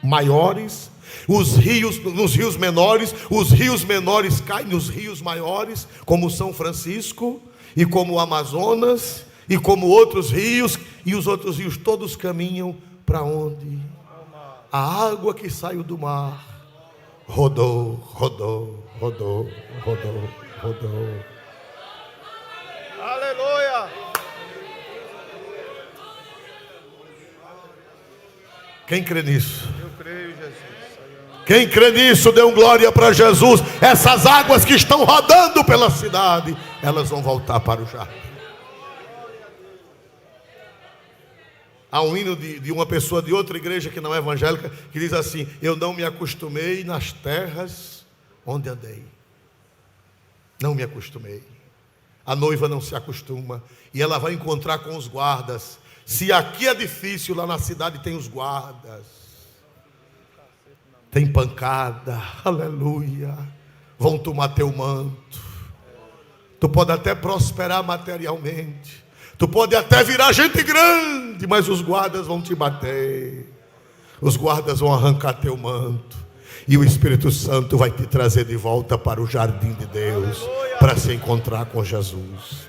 maiores, os rios nos rios menores, os rios menores caem nos rios maiores, como São Francisco e como o Amazonas e como outros rios, e os outros rios todos caminham para onde? A água que saiu do mar rodou. Aleluia. Quem crê nisso? Eu creio, Jesus. Quem crê nisso, dê um glória para Jesus. Essas águas que estão rodando pela cidade, elas vão voltar para o jardim. Há um hino de uma pessoa de outra igreja que não é evangélica, que diz assim: eu não me acostumei nas terras onde andei. Não me acostumei. A noiva não se acostuma, e ela vai encontrar com os guardas. Se aqui é difícil, lá na cidade tem os guardas. Tem pancada, aleluia. Vão tomar teu manto. Tu pode até prosperar materialmente, tu pode até virar gente grande, mas os guardas vão te bater. Os guardas vão arrancar teu manto, e o Espírito Santo vai te trazer de volta para o jardim de Deus, para se encontrar com Jesus.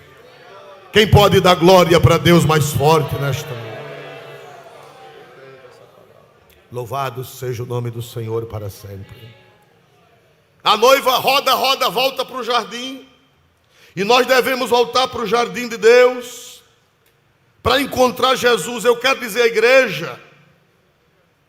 Quem pode dar glória para Deus mais forte nesta noite? Louvado seja o nome do Senhor para sempre. A noiva roda, volta para o jardim, e nós devemos voltar para o jardim de Deus para encontrar Jesus. Eu quero dizer à igreja,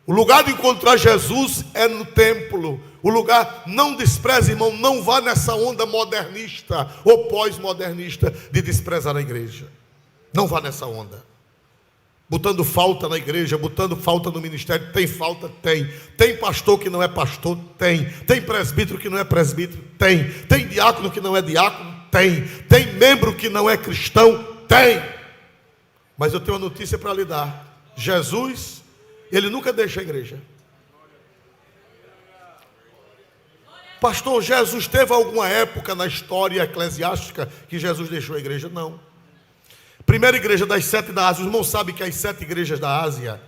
o lugar de encontrar Jesus é no templo. O lugar, não despreze, irmão, não vá nessa onda modernista ou pós-modernista de desprezar a igreja. Não vá nessa onda. Botando falta na igreja, botando falta no ministério. Tem falta? Tem. Tem pastor que não é pastor? Tem. Tem presbítero que não é presbítero? Tem. Tem diácono que não é diácono? Tem. Tem membro que não é cristão? Tem. Mas eu tenho uma notícia para lhe dar. Jesus, ele nunca deixa a igreja. Pastor, Jesus teve alguma época na história eclesiástica que Jesus deixou a igreja? Não. Primeira igreja das 7 da Ásia. Os irmãos sabem que as 7 igrejas da Ásia,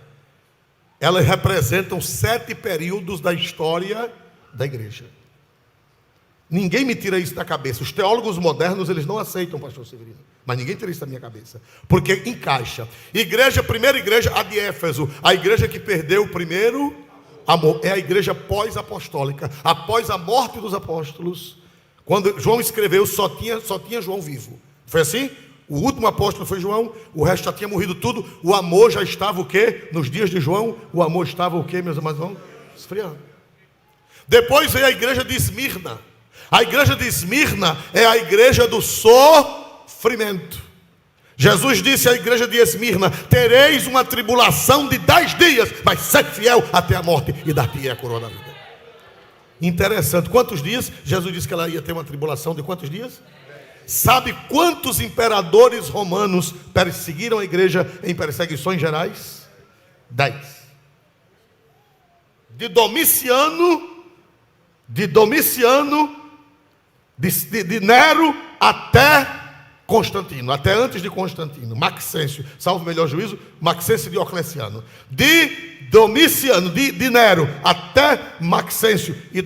elas representam 7 períodos da história da igreja. Ninguém me tira isso da cabeça. Os teólogos modernos, eles não aceitam, pastor Severino. Mas ninguém tira isso da minha cabeça. Porque encaixa. Primeira igreja, a de Éfeso. A igreja que perdeu o primeiro amor. É a igreja pós-apostólica. Após a morte dos apóstolos. Quando João escreveu, só tinha João vivo. Foi assim? O último apóstolo foi João. O resto já tinha morrido tudo. O amor já estava o quê? Nos dias de João, o amor estava o quê, meus irmãos? Esfriando. Depois veio a igreja de Esmirna. A igreja de Esmirna é a igreja do sofrimento. Jesus disse à igreja de Esmirna: tereis uma tribulação de 10 dias, mas sede fiel até a morte, e dar-te a coroa da vida. Interessante. Quantos dias? Jesus disse que ela ia ter uma tribulação de quantos dias? Sabe quantos imperadores romanos perseguiram a igreja em perseguições gerais? 10. De Nero até Constantino, até antes de Constantino, Maxêncio, salvo o melhor juízo, Maxêncio Diocleciano. De Nero até Maxêncio e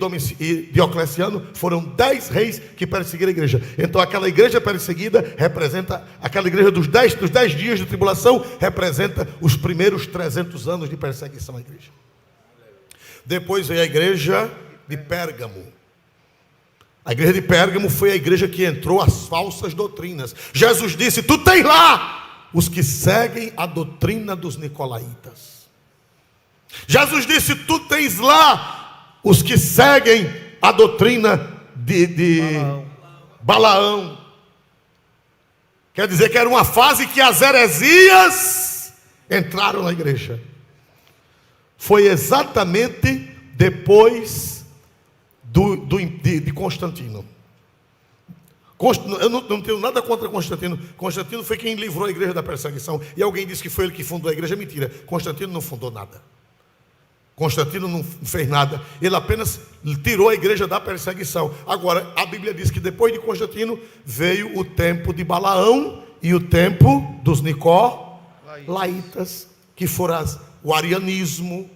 Diocleciano, foram 10 reis que perseguiram a igreja. Então aquela igreja perseguida representa, aquela igreja dos 10 dias de tribulação, representa os primeiros 300 anos de perseguição à igreja. Depois veio a igreja de Pérgamo. A igreja de Pérgamo foi a igreja que entrou as falsas doutrinas. Jesus disse: tu tens lá os que seguem a doutrina dos nicolaítas. Jesus disse: tu tens lá os que seguem a doutrina de Balaão. Quer dizer que era uma fase que as heresias entraram na igreja. Foi exatamente depois de Constantino. Eu não tenho nada contra Constantino. Constantino foi quem livrou a igreja da perseguição. E alguém disse que foi ele que fundou a igreja. Mentira. Constantino não fundou nada. Constantino não fez nada. Ele apenas tirou a igreja da perseguição. Agora, a Bíblia diz que depois de Constantino veio o tempo de Balaão e o tempo dos nicolaítas, que foram o arianismo,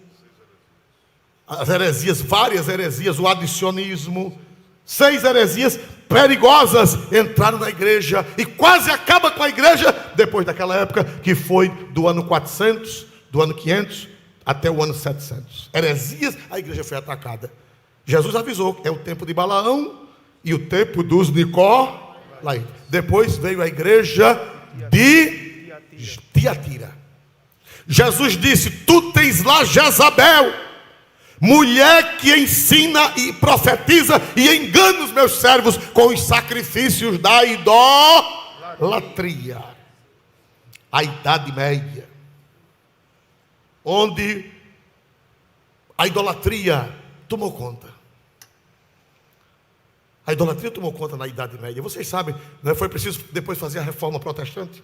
as heresias, várias heresias, o adicionismo. 6 heresias perigosas entraram na igreja e quase acaba com a igreja depois daquela época, que foi do ano 400, do ano 500 até o ano 700. Heresias, a igreja foi atacada. Jesus avisou: é o tempo de Balaão e o tempo dos nicolaítas. Depois veio a igreja de Tiatira. Jesus disse: tu tens lá Jezabel, mulher que ensina e profetiza e engana os meus servos com os sacrifícios da idolatria. A Idade Média, onde a idolatria tomou conta. A idolatria tomou conta na Idade Média. Vocês sabem, não foi preciso depois fazer a reforma protestante?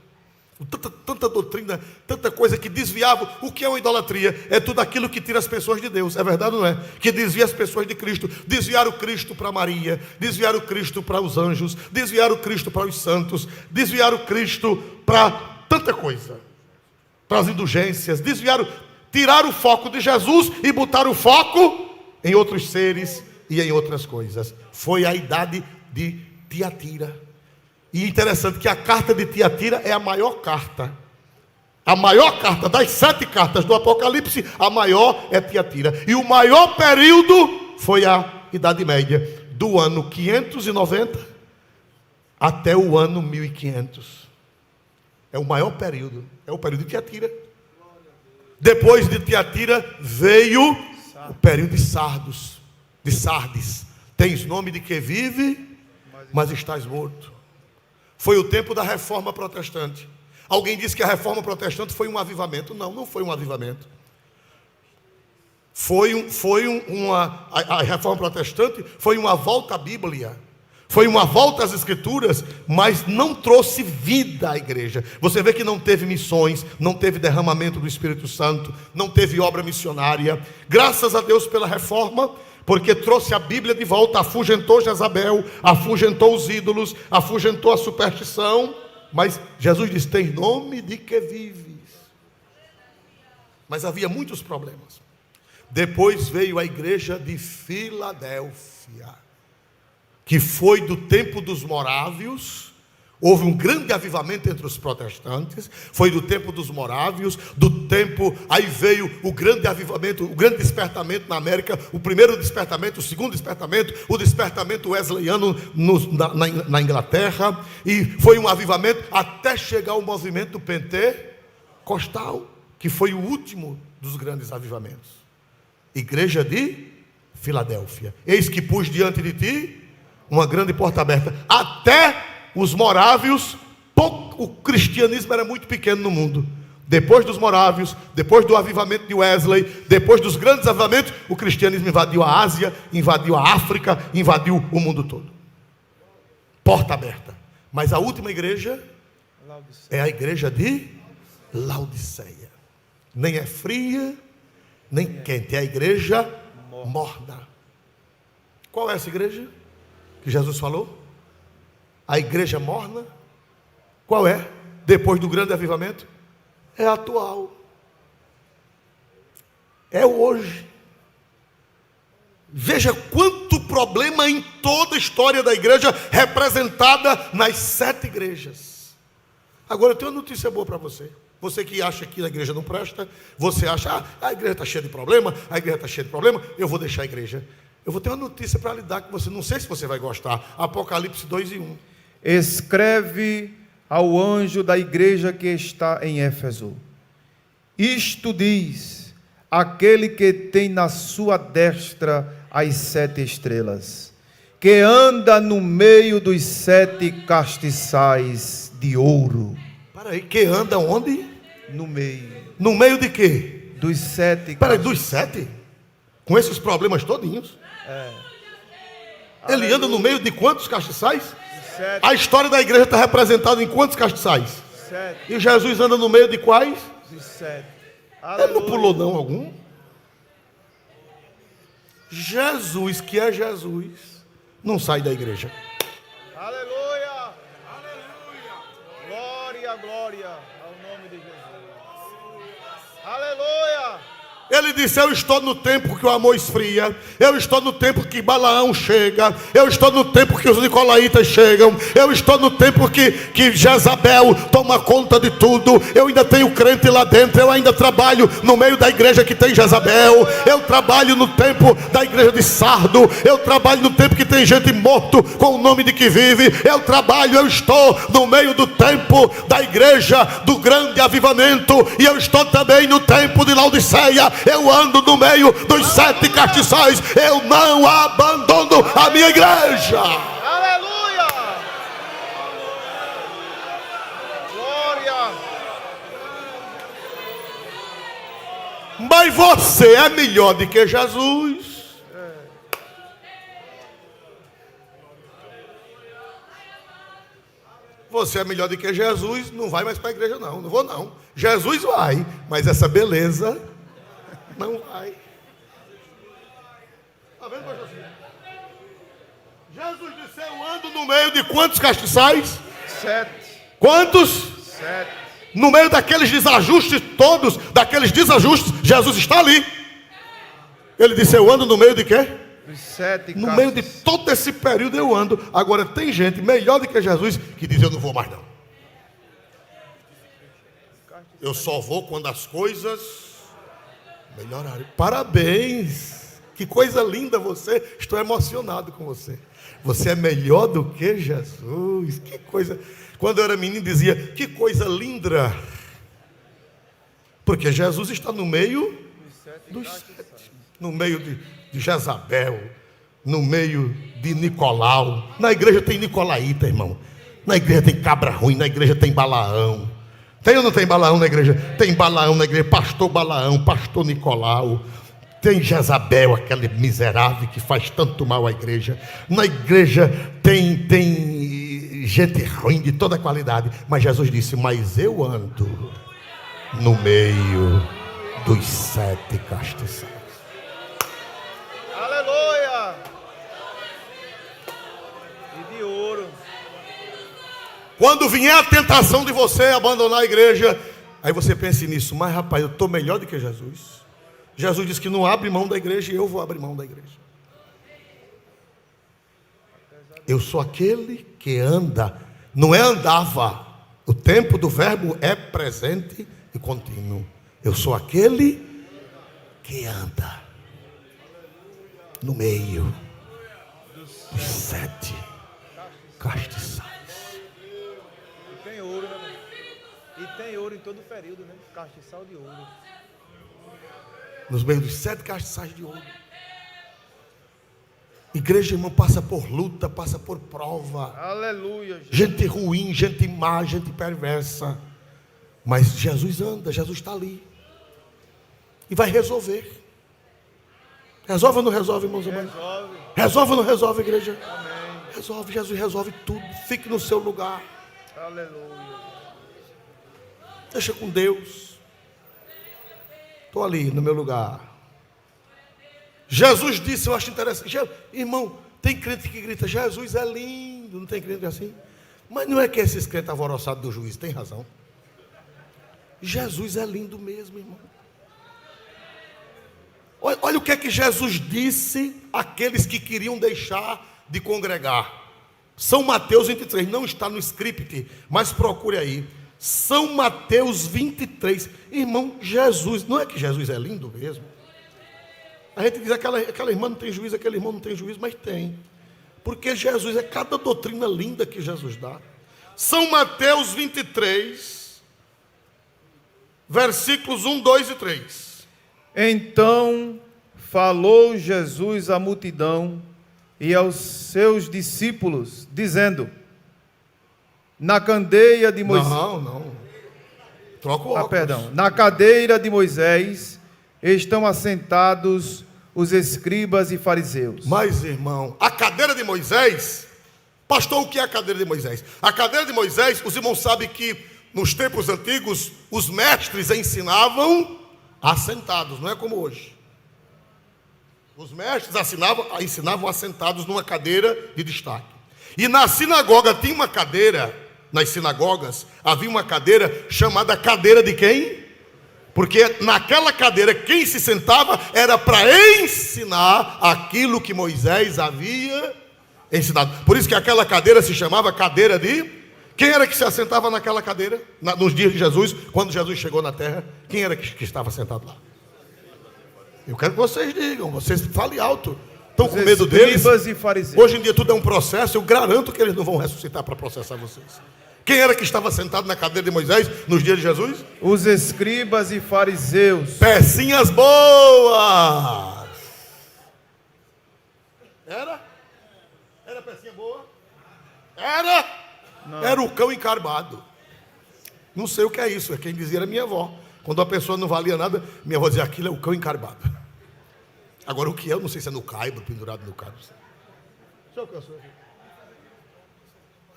Tanta doutrina, tanta coisa que desviava. O que é uma idolatria? É tudo aquilo que tira as pessoas de Deus. É verdade ou não é? Que desvia as pessoas de Cristo. Desviaram o Cristo para Maria, desviaram o Cristo para os anjos, desviaram o Cristo para os santos, desviaram o Cristo para tanta coisa, para as indulgências, tiraram o foco de Jesus e botaram o foco em outros seres e em outras coisas. Foi a idade de Tiatira. E interessante que a carta de Tiatira é a maior carta. A maior carta das 7 cartas do Apocalipse, a maior é Tiatira. E o maior período foi a Idade Média, do ano 590 até o ano 1500. É o maior período, é o período de Tiatira. Depois de Tiatira veio o período de Sardes. Tens nome de que vive, mas estás morto. Foi o tempo da reforma protestante. Alguém disse que a reforma protestante foi um avivamento. Não, não foi um avivamento. A reforma protestante foi uma volta à Bíblia, foi uma volta às Escrituras, mas não trouxe vida à igreja. Você vê que não teve missões, não teve derramamento do Espírito Santo, não teve obra missionária. Graças a Deus pela reforma, porque trouxe a Bíblia de volta, afugentou Jezabel, afugentou os ídolos, afugentou a superstição. Mas Jesus diz: tem nome de que vives. Mas havia muitos problemas. Depois veio a igreja de Filadélfia, que foi do tempo dos morávios. Houve um grande avivamento entre os protestantes. Foi do tempo dos morávios, aí veio o grande avivamento, o grande despertamento na América. O primeiro despertamento, o segundo despertamento, o despertamento wesleyano na Inglaterra. E foi um avivamento até chegar ao movimento pentecostal, que foi o último dos grandes avivamentos. Igreja de Filadélfia, eis que pus diante de ti uma grande porta aberta. Até os morávios, o cristianismo era muito pequeno no mundo. Depois dos morávios, depois do avivamento de Wesley, depois dos grandes avivamentos, o cristianismo invadiu a Ásia, invadiu a África, invadiu o mundo todo. Porta aberta. Mas a última igreja é a igreja de Laodiceia. Nem é fria, nem quente, é a igreja morna. Qual é essa igreja que Jesus falou? A igreja morna. Qual é? Depois do grande avivamento? É atual. É hoje. Veja quanto problema em toda a história da igreja, representada nas 7 igrejas. Agora eu tenho uma notícia boa para você. Você que acha que a igreja não presta, você acha, a igreja está cheia de problema, eu vou deixar a igreja. Eu vou ter uma notícia para lhe dar, que você, não sei se você vai gostar. Apocalipse 2:1. Escreve ao anjo da igreja que está em Éfeso: isto diz aquele que tem na sua destra as 7 estrelas, que anda no meio dos 7 castiçais de ouro. Peraí, que anda onde? No meio. No meio de quê? Dos 7. Peraí, dos 7? Com esses problemas todinhos? Ele anda no meio de quantos castiçais? 7. A história da igreja está representada em quantos castiçais? 7. E Jesus anda no meio de quais? Dos 7. Ele não pulou não algum? Jesus, que é Jesus, não sai da igreja. Aleluia! Aleluia! Glória, glória ao nome de Jesus. Aleluia! Ele disse: eu estou no tempo que o amor esfria, eu estou no tempo que Balaão chega, eu estou no tempo que os nicolaítas chegam, eu estou no tempo que Jezabel toma conta de tudo. Eu ainda tenho crente lá dentro, eu ainda trabalho no meio da igreja que tem Jezabel, eu trabalho no tempo da igreja de Sardo, eu trabalho no tempo que tem gente morto com o nome de que vive, eu estou no meio do tempo da igreja do grande avivamento, e eu estou também no tempo de Laodiceia. Eu ando no meio dos 7 castiçais. Eu não abandono a minha igreja. Aleluia! Glória! Mas você é melhor do que Jesus. Você é melhor do que Jesus. Não vai mais para a igreja não. Não vou não. Jesus vai, mas essa beleza não vai. Está vendo, pastor? Jesus disse: eu ando no meio de quantos castiçais? 7. Quantos? 7. No meio daqueles desajustes todos, Jesus está ali. Ele disse: eu ando no meio de quê? Dos 7 No meio de todo esse período eu ando. Agora tem gente melhor do que Jesus que diz: eu não vou mais não. Eu só vou quando as coisas melhorarem. Parabéns. Que coisa linda você. Estou emocionado com você. Você é melhor do que Jesus. Que coisa. Quando eu era menino dizia: que coisa linda. Porque Jesus está no meio dos 7. No meio de Jezabel. No meio de Nicolau. Na igreja tem nicolaíta, irmão. Na igreja tem cabra ruim. Na igreja tem Balaão. Tem ou não tem Balaão na igreja? Tem Balaão na igreja, pastor Balaão, pastor Nicolau. Tem Jezabel, aquela miserável que faz tanto mal à igreja. Na igreja tem gente ruim de toda qualidade. Mas Jesus disse, mas eu ando no meio dos 7 castiçais. Aleluia! E de ouro. Quando vier a tentação de você abandonar a igreja, aí você pense nisso, mas rapaz, eu estou melhor do que Jesus. Jesus disse que não abre mão da igreja e eu vou abrir mão da igreja. Eu sou aquele que anda, não é andava. O tempo do verbo é presente e contínuo. Eu sou aquele que anda no meio dos 7 castiçais. E tem ouro, né, irmão? E tem ouro em todo o período, né? Castiçal de ouro. Nos meios dos 7 castiçais de ouro. Igreja, irmão, passa por luta, passa por prova. Aleluia, Jesus. Gente ruim, gente má, gente perversa. Mas Jesus anda, Jesus está ali. E vai resolver. Resolve ou não resolve, irmãos? Resolve. Resolve ou não resolve, igreja? Amém. Resolve, Jesus resolve tudo. Fique no seu lugar. Aleluia. Deixa com Deus. Estou ali no meu lugar. Jesus disse, eu acho interessante. Irmão, tem crente que grita, Jesus é lindo. Não tem crente assim? Mas não é que esses crentes alvoroçados do juízo, tem razão. Jesus é lindo mesmo, irmão. Olha o que é que Jesus disse àqueles que queriam deixar de congregar. São Mateus 23, não está no script, mas procure aí. São Mateus 23. Irmão, Jesus, não é que Jesus é lindo mesmo? A gente diz aquela irmã não tem juízo, aquele irmão não tem juízo, mas tem. Porque Jesus é cada doutrina linda que Jesus dá. São Mateus 23, versículos 1, 2 e 3. Então falou Jesus à multidão e aos seus discípulos, dizendo: na cadeia de Moisés. Não. Troca o óculos. Na cadeira de Moisés estão assentados os escribas e fariseus. Mas, irmão, a cadeira de Moisés, pastor, o que é a cadeira de Moisés? A cadeira de Moisés, os irmãos sabem que nos tempos antigos, os mestres ensinavam assentados, não é como hoje. Os mestres ensinavam assentados numa cadeira de destaque. E na sinagoga tinha uma cadeira, nas sinagogas, havia uma cadeira chamada cadeira de quem? Porque naquela cadeira, quem se sentava era para ensinar aquilo que Moisés havia ensinado. Por isso que aquela cadeira se chamava cadeira de... Quem era que se assentava naquela cadeira? Nos dias de Jesus, quando Jesus chegou na terra, quem era que estava sentado lá? Eu quero que vocês digam, vocês falem alto. Estão com medo deles? E fariseus. Hoje em dia tudo é um processo, eu garanto que eles não vão ressuscitar para processar vocês. Quem era que estava sentado na cadeira de Moisés nos dias de Jesus? Os escribas e fariseus. Pecinhas boas. Era? Era pecinha boa? Era? Não. Era o cão encarbado. Não sei o que é isso, é quem dizia era minha avó. Quando a pessoa não valia nada, minha avó dizia, aquilo é o cão encarbado. Agora o que é, eu não sei se é no caibro, pendurado no caibro. Sabe o que eu sou?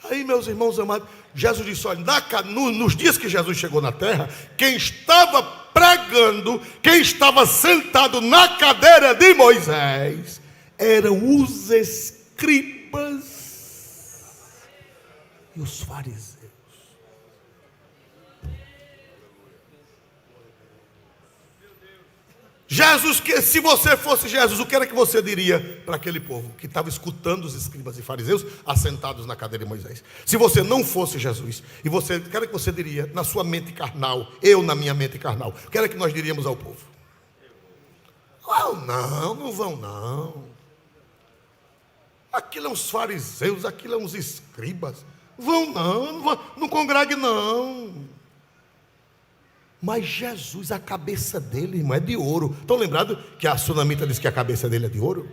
Aí, meus irmãos amados, Jesus disse, olha, nos dias que Jesus chegou na terra, quem estava pregando, quem estava sentado na cadeira de Moisés, eram os escribas e os fariseus. Jesus, se você fosse Jesus, o que era que você diria para aquele povo que estava escutando os escribas e fariseus assentados na cadeira de Moisés? Se você não fosse Jesus, e você, o que era que você diria na sua mente carnal, eu na minha mente carnal, o que era que nós diríamos ao povo? Não vão não. Aquilo é uns fariseus, aquilo é uns escribas. Não congregue não. Mas Jesus, a cabeça dele, irmão, é de ouro. Estão lembrados que a sunamita disse que a cabeça dele é de ouro?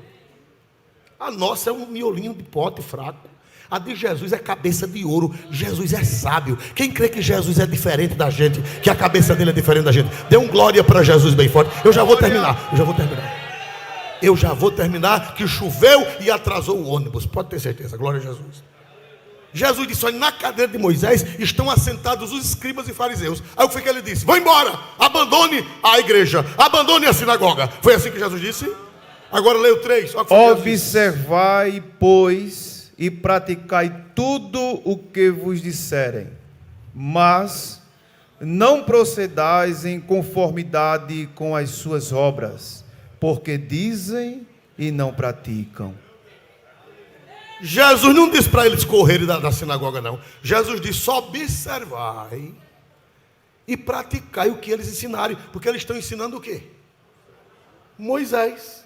A nossa é um miolinho de pote fraco. A de Jesus é cabeça de ouro. Jesus é sábio. Quem crê que Jesus é diferente da gente, que a cabeça dele é diferente da gente, dê um glória para Jesus bem forte. Eu já vou terminar, que choveu e atrasou o ônibus. Pode ter certeza, glória a Jesus. Jesus disse: olha, na cadeira de Moisés estão assentados os escribas e fariseus. Aí o que foi que ele disse? Vão embora, abandone a igreja, abandone a sinagoga. Foi assim que Jesus disse? Agora leio 3. Observai, pois, e praticai tudo o que vos disserem, mas não procedais em conformidade com as suas obras, porque dizem e não praticam. Jesus não disse para eles correrem da sinagoga, não. Jesus disse: só observai e praticai o que eles ensinarem. Porque eles estão ensinando o quê? Moisés.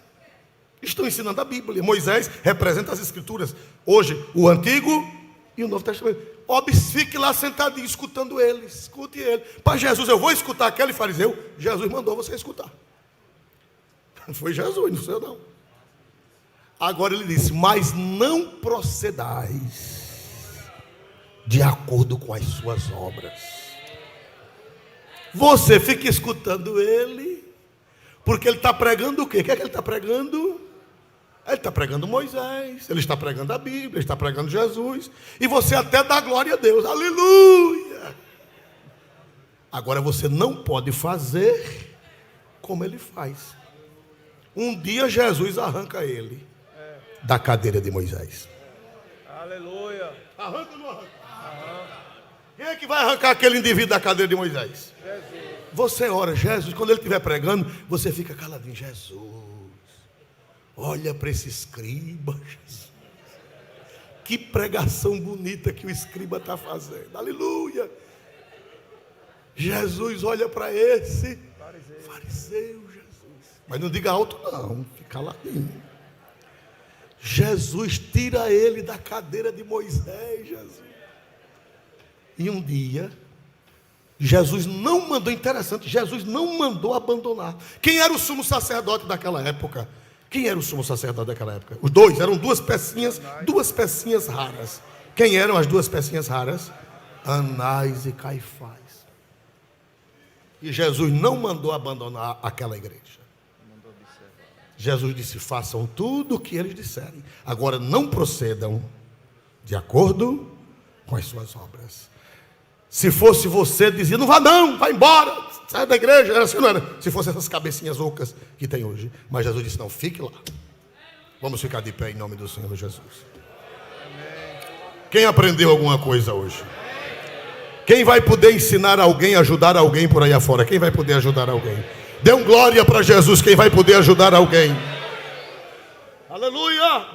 Estão ensinando a Bíblia. Moisés representa as Escrituras. Hoje, o Antigo e o Novo Testamento. Fique lá sentadinho, escutando ele. Escute ele. Para Jesus, eu vou escutar aquele fariseu. Jesus mandou você escutar. Foi Jesus, não sei eu não. Agora ele disse: mas não procedais de acordo com as suas obras. Você fica escutando ele, porque ele está pregando o quê? O que é que ele está pregando? Ele está pregando Moisés, ele está pregando a Bíblia, ele está pregando Jesus, e você até dá glória a Deus, aleluia. Agora você não pode fazer como ele faz. Um dia Jesus arranca ele da cadeira de Moisés. Aleluia. Arranca ou não arranca? Quem é que vai arrancar aquele indivíduo da cadeira de Moisés? Jesus. Você ora, Jesus, quando ele estiver pregando, você fica caladinho. Jesus, olha para esse escriba, Jesus. Que pregação bonita que o escriba está fazendo. Aleluia. Jesus, olha para esse fariseu, Jesus. Mas não diga alto não, fica caladinho. Jesus tira ele da cadeira de Moisés, Jesus. E um dia, Jesus não mandou, interessante, Jesus não mandou abandonar. Quem era o sumo sacerdote daquela época? Quem era o sumo sacerdote daquela época? Os dois, eram duas pecinhas raras. Quem eram as duas pecinhas raras? Anás e Caifás. E Jesus não mandou abandonar aquela igreja. Jesus disse: façam tudo o que eles disserem. Agora não procedam de acordo com as suas obras. Se fosse você, dizia: não vá não, vai embora, sai da igreja. Era assim, não era? Se fosse essas cabecinhas ocas que tem hoje. Mas Jesus disse: não, fique lá. Vamos ficar de pé em nome do Senhor Jesus. Quem aprendeu alguma coisa hoje? Quem vai poder ensinar alguém, ajudar alguém por aí afora? Quem vai poder ajudar alguém? Dê um glória para Jesus, quem vai poder ajudar alguém. Aleluia!